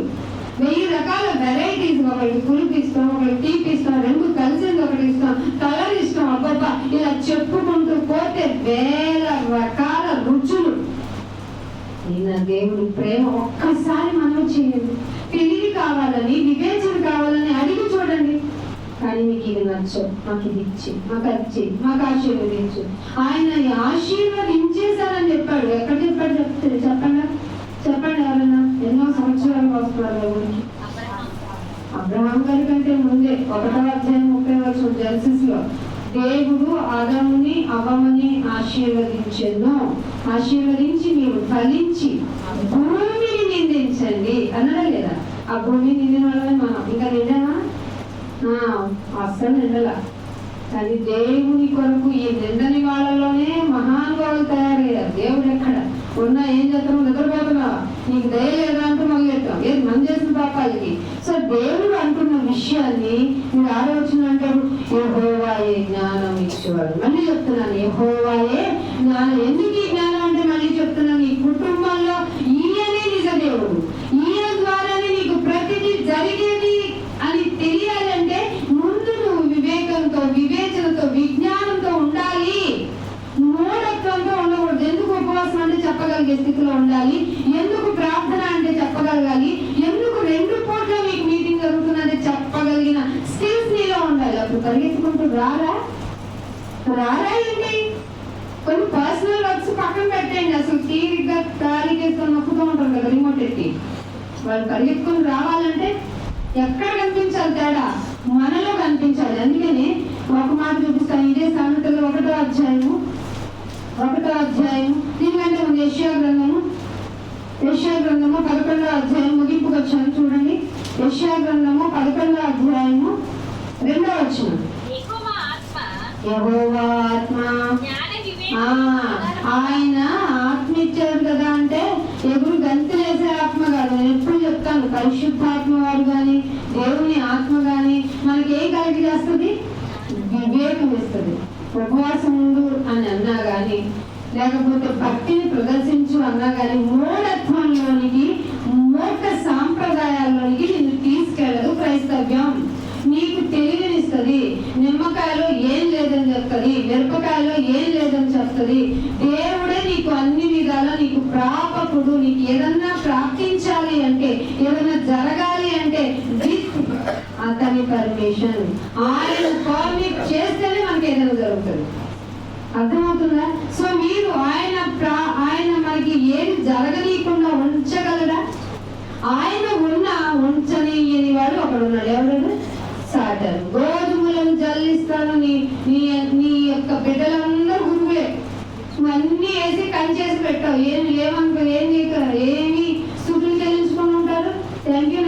1000 రకాల వెరైటీస్. ఒకటి పులుపు ఇస్తాం, ఒకటి తీపి ఇస్తాం, 2 కలిసింది ఒకటి ఇస్తాం, కలర్ ఇస్తాం. అబ్బబ్బా ఇలా చెప్పుకుంటూ పోతే 1000 రకాల రుచులు. ఈయన దేవుడి ప్రేమ ఒక్కసారి మనం చేయండి. తెలివి కావాలని, వివేచన కావాలని అడిగి చూడండి. కానీ మీకు ఇది నచ్చవు, మాకు ఇది ఇచ్చి, మాకు వచ్చి, మాకు ఆశీర్వదించు. ఆయన ఆశీర్వదించేశారని చెప్పాడు. ఎక్కడ చెప్పాడు? చెప్పండి ఎవరైనా. ఎన్నో సంవత్సరాలు వస్తున్నారు దేవుడికి. అబ్రహాం గారి కంటే ముందే 1వ అధ్యాయం 30వ వచనం జెనసిస్ లో దేవుడు ఆదాముని అవ్వమని ఆశీర్వదించెను. ఆశీర్వదించి మీరు ఫలించి భూమిని నిందించండి అన్నదా లేదా? ఆ భూమిని నిండిన వాళ్ళని మనం ఇంకా నిండామా? అస్సలు నిండలా. కానీ దేవుని కొరకు ఈ నిందని వాళ్ళలోనే మహానుభావులు తయారయ్యారు. దేవుడు ఎక్కడ ఉన్నా ఏం చేస్తాము? నిద్రపోతున్నావా? నీకు దయ లేదా అంటూ మొదలెట్టాం. ఏది మనం చేసిన పాపాలకి. సో దేవుడు అంటున్న విషయాన్ని మీరు ఆలోచన అంటారు. యెహోవాయే జ్ఞానం ఇచ్చేవాడు. మళ్ళీ చెప్తున్నాను, యెహోవాయే జ్ఞానం. ఎందుకు ఈ జ్ఞానం అంటే మళ్ళీ చెప్తున్నాను, ఈ కుటుంబంలో ఈయనే నిజ దేవుడు. ఈయన ద్వారానే నీకు ప్రతిదీ జరిగేది అని తెలియాలంటే ముందు నువ్వు వివేకంతో, వివేచనతో, విజ్ఞానంతో ఉండాలి. మూఢత్వంతో ఉండకూడదు. ఎందుకు ఉపవాసం అంటే చెప్పగలిగే స్థితిలో ఉండాలి. ఎందుకు ప్రార్థన అంటే చెప్పగలగాలి. ఎందుకు 2 పూట్ల మీకు మీటింగ్ జరుగుతుందంటే చెప్పగలిగిన స్కిల్స్ నీలో ఉండాలి. పరిగెత్తుకుంటూ రారా ఏంటి? కొన్ని పర్సనల్ వర్క్స్ పక్కన పెట్టండి. అసలు తీరిగ్గా ఖాళీగా నొక్కుతూ ఉంటారు కదా రిమోట్ ఎత్తి. వాళ్ళు పరిగెత్తుకుని రావాలంటే ఎక్కడ కనిపించాలి? తేడా మనలో కనిపించాలి. అందుకని ఒక మాట చూపిస్తాను. ఇదే సామెతలు 1వ అధ్యాయము దీనికంటే మన యెషయా గ్రంథము 11వ అధ్యాయం ముగింపుకు వచ్చాను. చూడండి, యెషయా గ్రంథము 11వ అధ్యాయము 2వ వచనం. యెహోవా ఆత్మ, ఆయన ఆత్మ ఇచ్చారు కదా అంటే ఎగురు గంతులేసే ఆత్మ కాదు. నేను ఎప్పుడు చెప్తాను, పరిశుద్ధాత్మ వారు కానీ దేవుని ఆత్మ కానీ మనకి ఏం కలిగి చేస్తుంది? వివేకం ఇస్తుంది. ఉపవాసం ఉండు అని అన్నా కానీ, లేకపోతే భక్తిని ప్రదర్శించు అన్నా కానీ, మూఢత్వంలోనికి మూర్ఖ సాంప్రదాయాల్లోనికి నిన్ను తీసుకెళ్ళదు క్రైస్తవ్యం. నీకు తెలివినిస్తుంది. నిమ్మకాయలో ఏం లేదని చెప్తుంది, మిరపకాయలో ఏం లేదని చెప్తుంది. దేవుడే నీకు అన్ని విధాలా నీకు ప్రాపకుడు. నీకు ఏదన్నా ప్రాప్తించాలి అంటే, ఏదన్నా జరగాలి అంటే అతని పర్మిషన్, ఆయన పర్మిట్ చేస్తేనే మనకి ఏదైనా జరుగుతుంది. అర్థమవుతుందా? సో మీరు ఆయన మనకి ఏది జరగనీయకుండా ఉంచగలరా? ఆయన ఉంచనీయని వాడు ఒకడున్నాడు. ఎవరు? సాటాను. గోధుమలను జల్లిస్తాను, నీ యొక్క బిడ్డలందరూ గురువులే, అన్నీ వేసి కంచేసి పెట్టావు. ఏమి స్థుతులు చెల్లించుకొని ఉంటారు? థ్యాంక్ యూ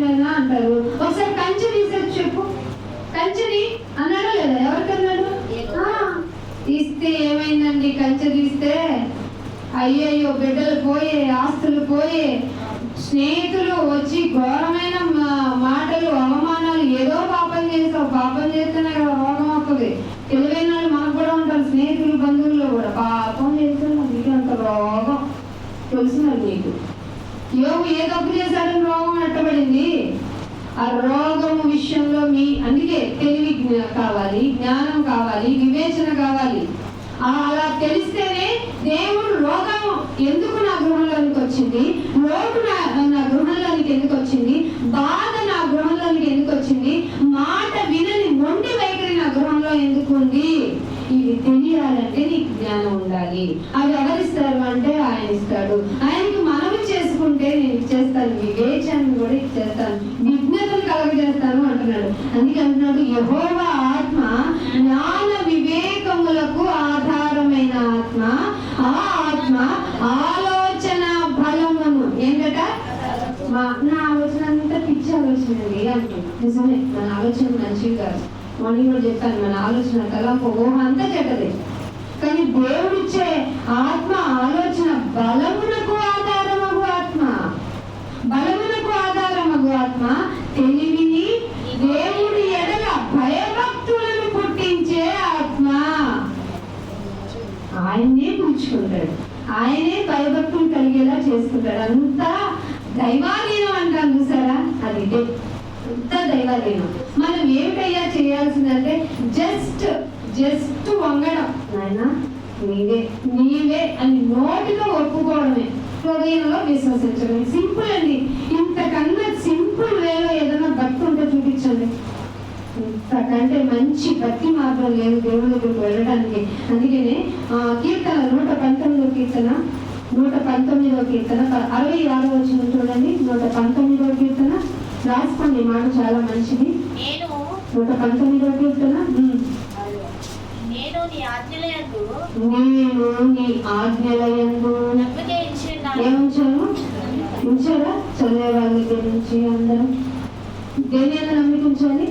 నాయనా అంటారు. ఒకసారి కంచె తీసేసి చెప్పు. కంచెని అన్నాడా లేదా? ఎవరికన్నాడు? తీస్తే ఏమైందండి? కంచె తీస్తే అయ్యయ్యో బిడ్డలు పోయే, ఆస్తులు పోయే, స్నేహితులు వచ్చి ఘోరమైన మాటలు, అవమానాలు. ఏదో పాపం చేస్తేనే కదా రోగం వస్తుంది. తెలివైన వాళ్ళు మనకు కూడా ఉంటారు, స్నేహితులు బంధువుల్లో కూడా. పాపం చేస్తున్నా మీకు అంత రోగం తెలుసున్నారు మీకు. యోగు ఏ తప్పు చేశాడని రోగం ఎట్టబడింది? ఆ రోగం విషయంలో అందుకే తెలివి కావాలి, జ్ఞానం కావాలి, వివేచన కావాలి. అలా తెలిస్తేనే దేవుడు రోగం ఎందుకు నా గృహంలోనికి వచ్చింది, లోటు నా గృహంలోనికి ఎందుకు వచ్చింది, బాధ నా గృహంలోనికి ఎందుకు వచ్చింది, మాట వినని మొండి వైఖరి నా గృహంలో ఎందుకు ఉంది, ఇవి తెలియాలంటే నీకు జ్ఞానం ఉండాలి. అవి ఎవరిస్తారు అంటే ఆయన ఇస్తాడు. ఆయనకి మనవి చేసుకుంటే నేను ఇచ్చేస్తాను, వివేచన కూడా ఇచ్చేస్తాను, విజ్ఞతను కలగజేస్తాను అంటున్నాడు. అందుకే అంటున్నాడు, యెహోవా ఆత్మ జ్ఞాన వివేకములకు ఆధారమైన ఆత్మ. ఆ ఆత్మ ఆలోచన బలమును ఏంటట? నా ఆలోచన అంతా పిచ్చి ఆలోచన అంటున్నాను. నిజమే, మన ఆలోచన మంచిది కాదు. మార్నింగ్ కూడా చెప్పాను, మన ఆలోచన తలంపు ఊహ అంతా చెడ్డదే. కానీ దేవుడిచ్చే ఆత్మ ఆలోచన బలమునకు ఆధారమగు ఆత్మ. తెలివిని, దేవుడి ఎడల భయభక్తులను పుట్టించే ఆత్మ. ఆయన్నే పూడ్చుకుంటాడు, ఆయనే భయభక్తులు కలిగేలా చేసుకుంటాడు. అంతా దైవాధీనం అంటాం చూసారా, అది అంత దైవాధీనం. మనం ఏమిటయ్యా చేయాల్సిందంటే జస్ట్ వంగడం. నాయనా నీవే అని నోటితో ఒప్పుకోవడమే, హృదయంలో విశ్వసించడం. సింపుల్ అండి. ఇంతకన్నా సింపుల్ వేలో ఏదైనా భక్తి ఉంటే చూపించండి. ఇంతకంటే మంచి భక్తి మార్గం లేదు దేవుడి దగ్గరికి వెళ్ళడానికి. అందుకనే కీర్తన 119వ కీర్తన 66వ వచనం చూడండి. 119వ కీర్తన రాసుకోండి, మాట చాలా మంచిది. 119వ కీర్తన. నేను నీ ఆజ్ఞలయందు ఏముంచాను? ఉంచారా? చదివే వాళ్ళ దగ్గర నుంచి అందరూ దేని అని నమ్మించాలి?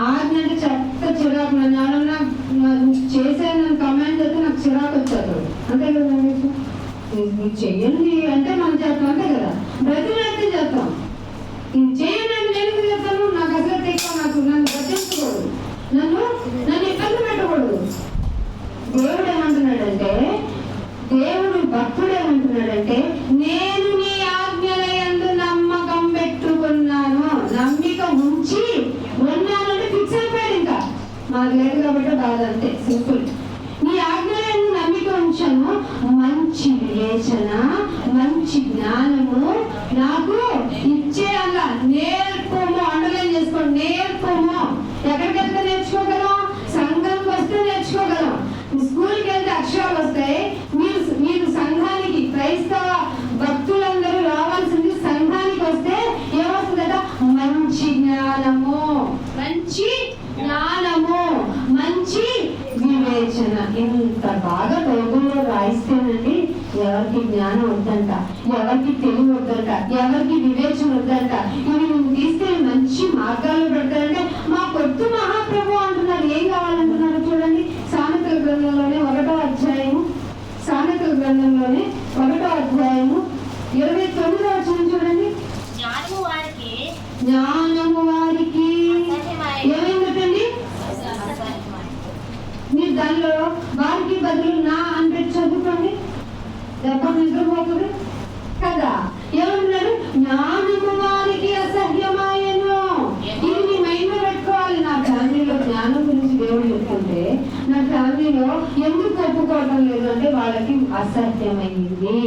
ఆజ్ఞ అంటే చెత్త చిరాకు. నన్ను ఎవరన్నా చేసే నన్ను కమాండ్ చేస్తే నాకు చిరాకు వచ్చారు, అంతే కదా. మీరు చెయ్యండి అంటే మనం చేస్తాం, అంతే కదా. బ్రతిమలాడితే చేస్తాం. ఇది చేయండి అంటే నేను చెప్తాను. నాకు అసలు ఎక్కువ నన్ను బతించకూడదు, నన్ను ఇబ్బంది పెట్టకూడదు. దేవుడు ఏమంటున్నాడంటే, దేవుడు భక్తుడు ఏమంటున్నాడంటే, నేను నీ ఆజ్ఞలయందు నమ్మకం పెట్టుకున్నాను. నమ్మిక ఉంచి ఉన్నానంటే ఫిక్స్ అయిపోయాడు. ఇంకా మాకు లేదు కాబట్టి బాధ, అంతే సింపుల్. నీ ఆజ్ఞలయందు నమ్మిక ఉంచాను. మంచి వివేచన, మంచి జ్ఞానము నాకు ఇచ్చే అలా నేర్పము. అండర్లైన్ చేసుకోండి, నేర్పు నేర్చుకోము. ఎక్కడికి వెళ్తే నేర్చుకోగలం? సంఘంకి వస్తే నేర్చుకోగలం. స్కూల్కి వెళ్తే అక్షరాలు వస్తాయి. మీరు సంఘానికి, క్రైస్తవ భక్తులందరూ రావాల్సింది సంఘానికి వస్తే ఏమవుతుందట? మంచి జ్ఞానము, మంచి జ్ఞానము, మంచి వివేచన. ఇంత బాగా బైబిల్లో రాయిస్తేనండి ఎవరికి జ్ఞానం వద్దంట, ఎవరికి తెలివి వద్దంట, ఎవరికి వివేచన వద్దంట. ఇవి నువ్వు తీసుకెళ్ళి మంచి మార్గాల్లో పెడతారంటే మా కొత్త మహాప్రభు అంటున్నారు. ఏం కావాలంటున్నారు చూడండి. సామెతల గ్రంథంలోనే 1వ అధ్యాయము, సామెతల గ్రంథంలోనే 1వ అధ్యాయము 29వ వచనం చూడండి. జ్ఞానము వారికి ఏమైందండి? మీరు దానిలో వారికి బదులు నా అంటే చదువుకోండి, దెబ్బ నిద్రపోతుంది కదా. ఏమన్నాడు? జ్ఞానము వారికి అసహ్యమాయను. ఇది మీ మైండ్లో పెట్టుకోవాలి. నా ఫ్యామిలీలో జ్ఞానం గురించి దేవుడు చెప్తుంటే నా ఫ్యామిలీలో ఎందుకు ఒప్పుకోవటం లేదు అంటే వాళ్ళకి అసహ్యమైంది.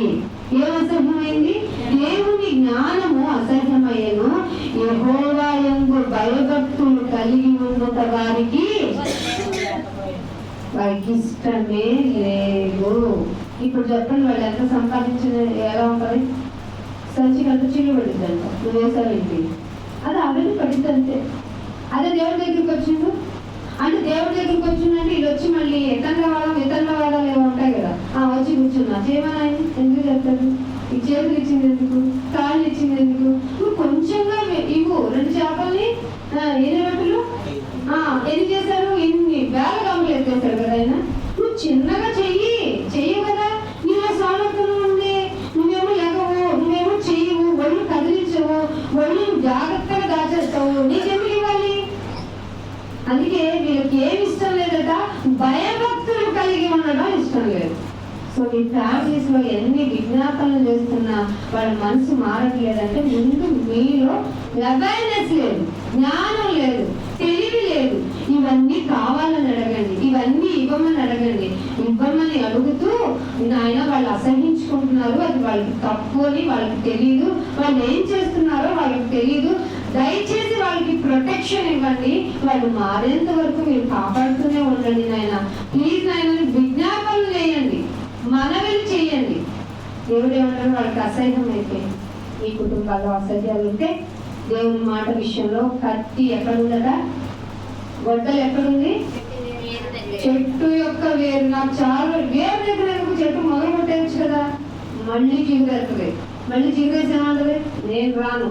ఏం అసహ్యమైంది? దేవుని జ్ఞానము అసహ్యమయ్యను. యెహోవా యందు భయభక్తులు కలిగి ఉండుట వారికి ఇష్టమే లేదు. ఇప్పుడు చెప్పండి, వాళ్ళు ఎంత సంపాదించిన ఎలా ఉంటుంది? సంచికంతా చిల్లు పడుతుందంట. నువ్వు వేసావేంటి? అది అవన్నీ పడుతుంది అంతే. అదే దేవుడి దగ్గరికి వచ్చిండు అంటే దేవుడి దగ్గరికి వచ్చిందంటే ఇది వచ్చి మళ్ళీ ఎతంగా వాడాలి ఏమో ఉంటాయి కదా. వచ్చి కూర్చున్నా చేయమని ఆయన ఎందుకు చెప్తాడు? ఈ చేతులు ఇచ్చింది ఎందుకు? కాళ్ళు ఇచ్చింది ఎందుకు? నువ్వు కొంచెంగా ఇవ్వు. 2 చేపల్ని 8 రొట్టెలు ఎన్ని చేశారు? ఇన్ని వేల గమ్ములు ఎత్తేశాడు కదా ఆయన. నువ్వు చిన్నగా చెయ్యి కదా. నీలో సామర్థ్యం ఉంది, నువ్వేమో ఎగవు, నువ్వేమో చెయ్యవు, ఒళ్ళు కదిలించవు, ఒళ్ళు జాగ్రత్తగా దాచేస్తావు. నీకెందుకు ఇవ్వాలి? అందుకే వీళ్ళకి ఏమి ఇష్టం లేదట? భయభక్తులు కలిగి ఉండడం ఇష్టం లేదు. సో మీ ఫ్యామిలీస్ లో ఎన్ని విజ్ఞాపనలు చేస్తున్నా వాళ్ళ మనసు మారట్లేదంటే ముందు మీలో అవేర్నెస్ లేదు, జ్ఞానం లేదు, తెలివి లేదు. ఇవన్నీ కావాలని అడగండి, ఇవన్నీ ఇవ్వమని అడగండి. ఇవ్వమని అడుగుతూ ఆయన వాళ్ళు అసహించుకుంటున్నారు, అది వాళ్ళకి తప్పు అని వాళ్ళకి తెలియదు, వాళ్ళు ఏం చేస్తున్నారో వాళ్ళకి తెలియదు. దయచేసి వాళ్ళకి ప్రొటెక్షన్ ఇవ్వండి. వాళ్ళు మారేంత వరకు మీరు కాపాడుతూనే ఉండండి నాయన. ప్లీజ్ నాయన విజ్ఞాపనలు చేయండి, మనవిని చెయ్యండి. దేవుడు ఏమంటారు? వాళ్ళకి అసహ్యం అయితే, ఈ కుటుంబాల్లో అసహ్యాలు ఉంటే దేవుని మాట విషయంలో కత్తి ఎక్కడుందట? గొడ్డలు ఎక్కడుంది? చెట్టు యొక్క వేరు. నాకు చాలా వేరు దగ్గర చెట్టు మొదలు కొట్టేయచ్చు కదా. మళ్ళీ చిగురేస్తుంది. మళ్ళీ చిగురేసి ఏమంటది? నేను రాను,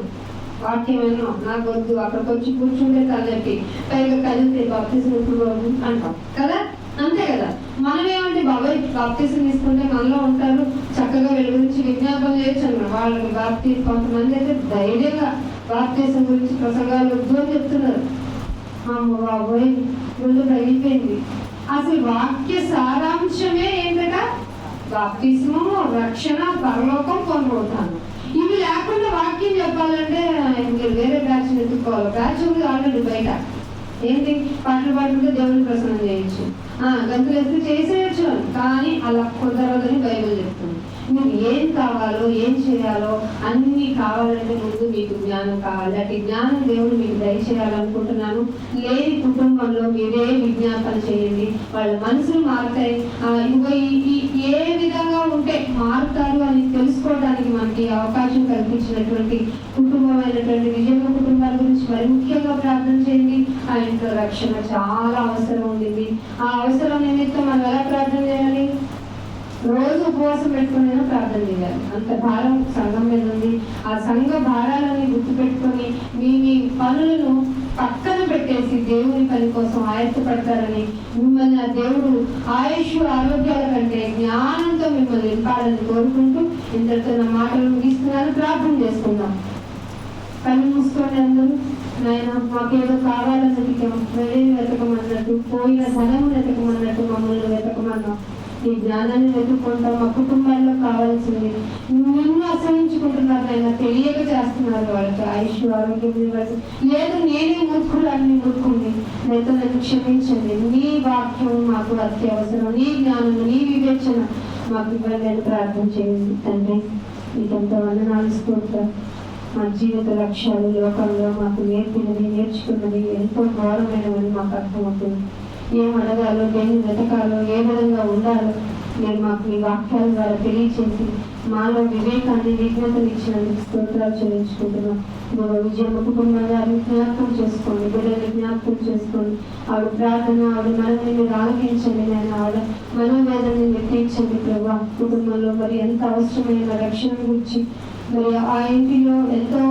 వాక్యం ఎన్నో నాకు వద్దు, అక్కడికి వచ్చి కూర్చుంటే తలెప్పి పైగా కలిస్తే బాప్తిజం అంటాం కదా. అంతే కదా. మనమేమంటే బాబాయ్ బాప్తిజం తీసుకుంటే మనలో ఉంటారు, చక్కగా వెలుగురించి విజ్ఞాపన చేయొచ్చు అన్నమాట. వాళ్ళకి బాప్తిజం కొంతమంది అయితే ధైర్యంగా బాప్తిజం గురించి ప్రసంగాలు వద్దు అని చెప్తున్నారు. అమ్మ బాబోయ్ ముందు తగిలిపోయింది. అసలు వాక్య సారాంశమే ఏంటట? బాప్తిస్మము, రక్షణ, పరలోకం, పొందబోతాను. ఇవి లేకుండా వాక్యం చెప్పాలంటే మీరు వేరే బ్యాచ్ ఎత్తుకోవాలి. బ్యాచ్ ఉంది ఆల్రెడీ బయట. ఏంటి? పాటలు పాడుకుంటే దేవుని ప్రసన్నం చేయొచ్చు, గంతులు ఎత్తి చేసేయచ్చు, కానీ అలా కుదరదని బైబిల్ చెప్తుంది. మీకు ఏం కావాలో ఏం చేయాలో అన్ని కావాలంటే ముందు మీకు జ్ఞానం కావాలి. అటు జ్ఞానం దేవుడు మీకు దయచేయాలనుకుంటున్నాను. లేని కుటుంబంలో మీరే విజ్ఞాపన చేయండి, వాళ్ళ మనసులు మారుతాయి. ఏ విధంగా ఉంటే మారుతారు అని తెలుసుకోవడానికి మనకి అవకాశం కల్పించినటువంటి కుటుంబమైనటువంటి విజయ కుటుంబాల గురించి మరి ముఖ్యంగా ప్రార్థన చేయండి. ఆ ఇంట్లో రక్షణ చాలా అవసరం ఉంది. ఆ అవసరం నిమిత్తం మనం ఎలా ప్రార్థన చేయాలి? రోజు ఉపవాసం పెట్టుకుని ప్రార్థన చేయాలి. అంత భారం సంఘం మీద ఉంది. ఆ సంఘ భారాలని గుర్తుపెట్టుకొని మీ పనులను పక్కన పెట్టేసి దేవుని పని కోసం ఆయత్తపడతారని, మిమ్మల్ని ఆ దేవుడు ఆయుష్ ఆరోగ్యాల కంటే జ్ఞానంతో మిమ్మల్ని నింపాలని కోరుకుంటూ ఇంతటితో నా మాటలు ముగిస్తున్నాను. ప్రార్థన చేసుకుందాం. కళ్ళు మూసుకోండి అందరూ. నాయన మాకేదో కావాలన్నట్టు వెళ్ళి వెతకమన్నట్టు, పోయిన ధనము వెతకమన్నట్టు మమ్మల్ని వెతకమన్నాం. ఈ జ్ఞానాన్ని వెతుక్కుంటాం. మా కుటుంబాల్లో కావాల్సింది నిన్ను అసహించుకుంటున్నారు ఆయన, తెలియక చేస్తున్నారు. వాళ్ళకి ఆయుష్ ఆరోగ్యం ఇవ్వాలి. లేదు నేనే మూర్ఖులన్నీ మూర్ఖుంది, అయితే నన్ను క్షమించండి. నీ వాక్యం మాకు అత్యవసరం, నీ జ్ఞానం, నీ వివేచన మాకు ఇవ్వండి అని ప్రార్థన చేయండి. తండ్రి మీకెంతో వందనాలు స్తోత్రం. మా జీవిత లక్ష్యాలు లోకంలో మాకు నేర్చుకున్నది ఎంతో ఘోరమైనవని మాకు అర్థమవుతుంది. ఏం అడగాలో, దేన్ని వెతకాలో, ఏ విధంగా ఉండాలో మీరు మాకు మీ వాక్యాల ద్వారా తెలియచేసి మాలో వివేకాన్ని, విజ్ఞతను ఇచ్చినందుకు స్తోత్రాలు చెల్లించుకుంటున్నాం. విజయమ్మ కుటుంబాన్ని జ్ఞాపకం చేసుకోండి, బిడ్డల్ని జ్ఞాపకం చేసుకోండి. ఆవిడ ప్రార్థన, ఆవిడ మనల్ని మీరు ఆలకించండి. నేను ఆవిడ మనోవేదనని నిర్తించండి ప్రభా. కుటుంబంలో మరి ఎంత అవసరమైన రక్షణ గురించి మరి ఆ ఇంటిలో ఎంతో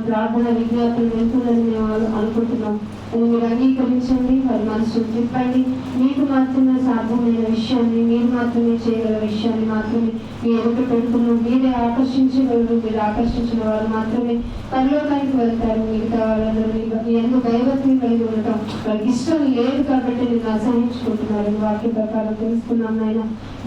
ప్రార్థన విజ్ఞాపన వెళ్తుందని మేము అనుకుంటున్నాం. అది మీరు అంగీకరించండి, వారి మనసును తిప్పండి. మీకు మాత్రమే సాధ్యమైన విషయాన్ని, మీరు మాత్రమే చేయగల విషయాన్ని మాత్రమే మీ ఎదుట పెడుతున్నాం. మీరే ఆకర్షించగలరు. మీరు ఆకర్షించిన వారు మాత్రమే పరలోకానికి వెళ్తారు. మిగతా వాళ్ళందరూ మీ ఎందుకు దైవత్వం కలిగి ఉండటం వాళ్ళకి ఇష్టం లేదు కాబట్టి నేను అసహించుకుంటున్నారు. వాక్య ప్రకారం తెలుసుకున్నాం నాయన.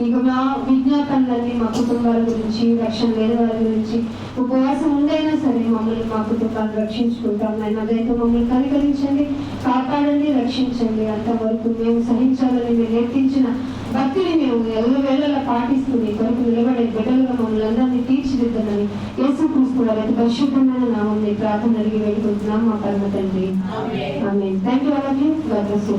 ఇక మా విజ్ఞాపనలన్నీ మా కుటుంబాల గురించి, రక్షణ లేని వారి గురించి, ఉపవాసం ఉండైనా సరే మమ్మల్ని మా కుటుంబాన్ని రక్షించుకుంటాం నాయన. అదైతే మమ్మల్ని కనికరించండి, కాపాడండి, రక్షించండి. అంతవరకు మేము సహించాలని మీరు నేర్పించిన భక్తిని మేము ఎల్లవేళలా పాటిస్తూ మీ కొరకు నిలబడే బిడ్డలుగా మమ్మల్ని అందరినీ తీర్చిదిద్దమని యేసుక్రీస్తు వారి పరిశుద్ధమైన నామమున ప్రార్థన అడిగి వేడుకుంటున్నాం మా పరమ తండ్రి. Amen. Thank you all of you. God bless you.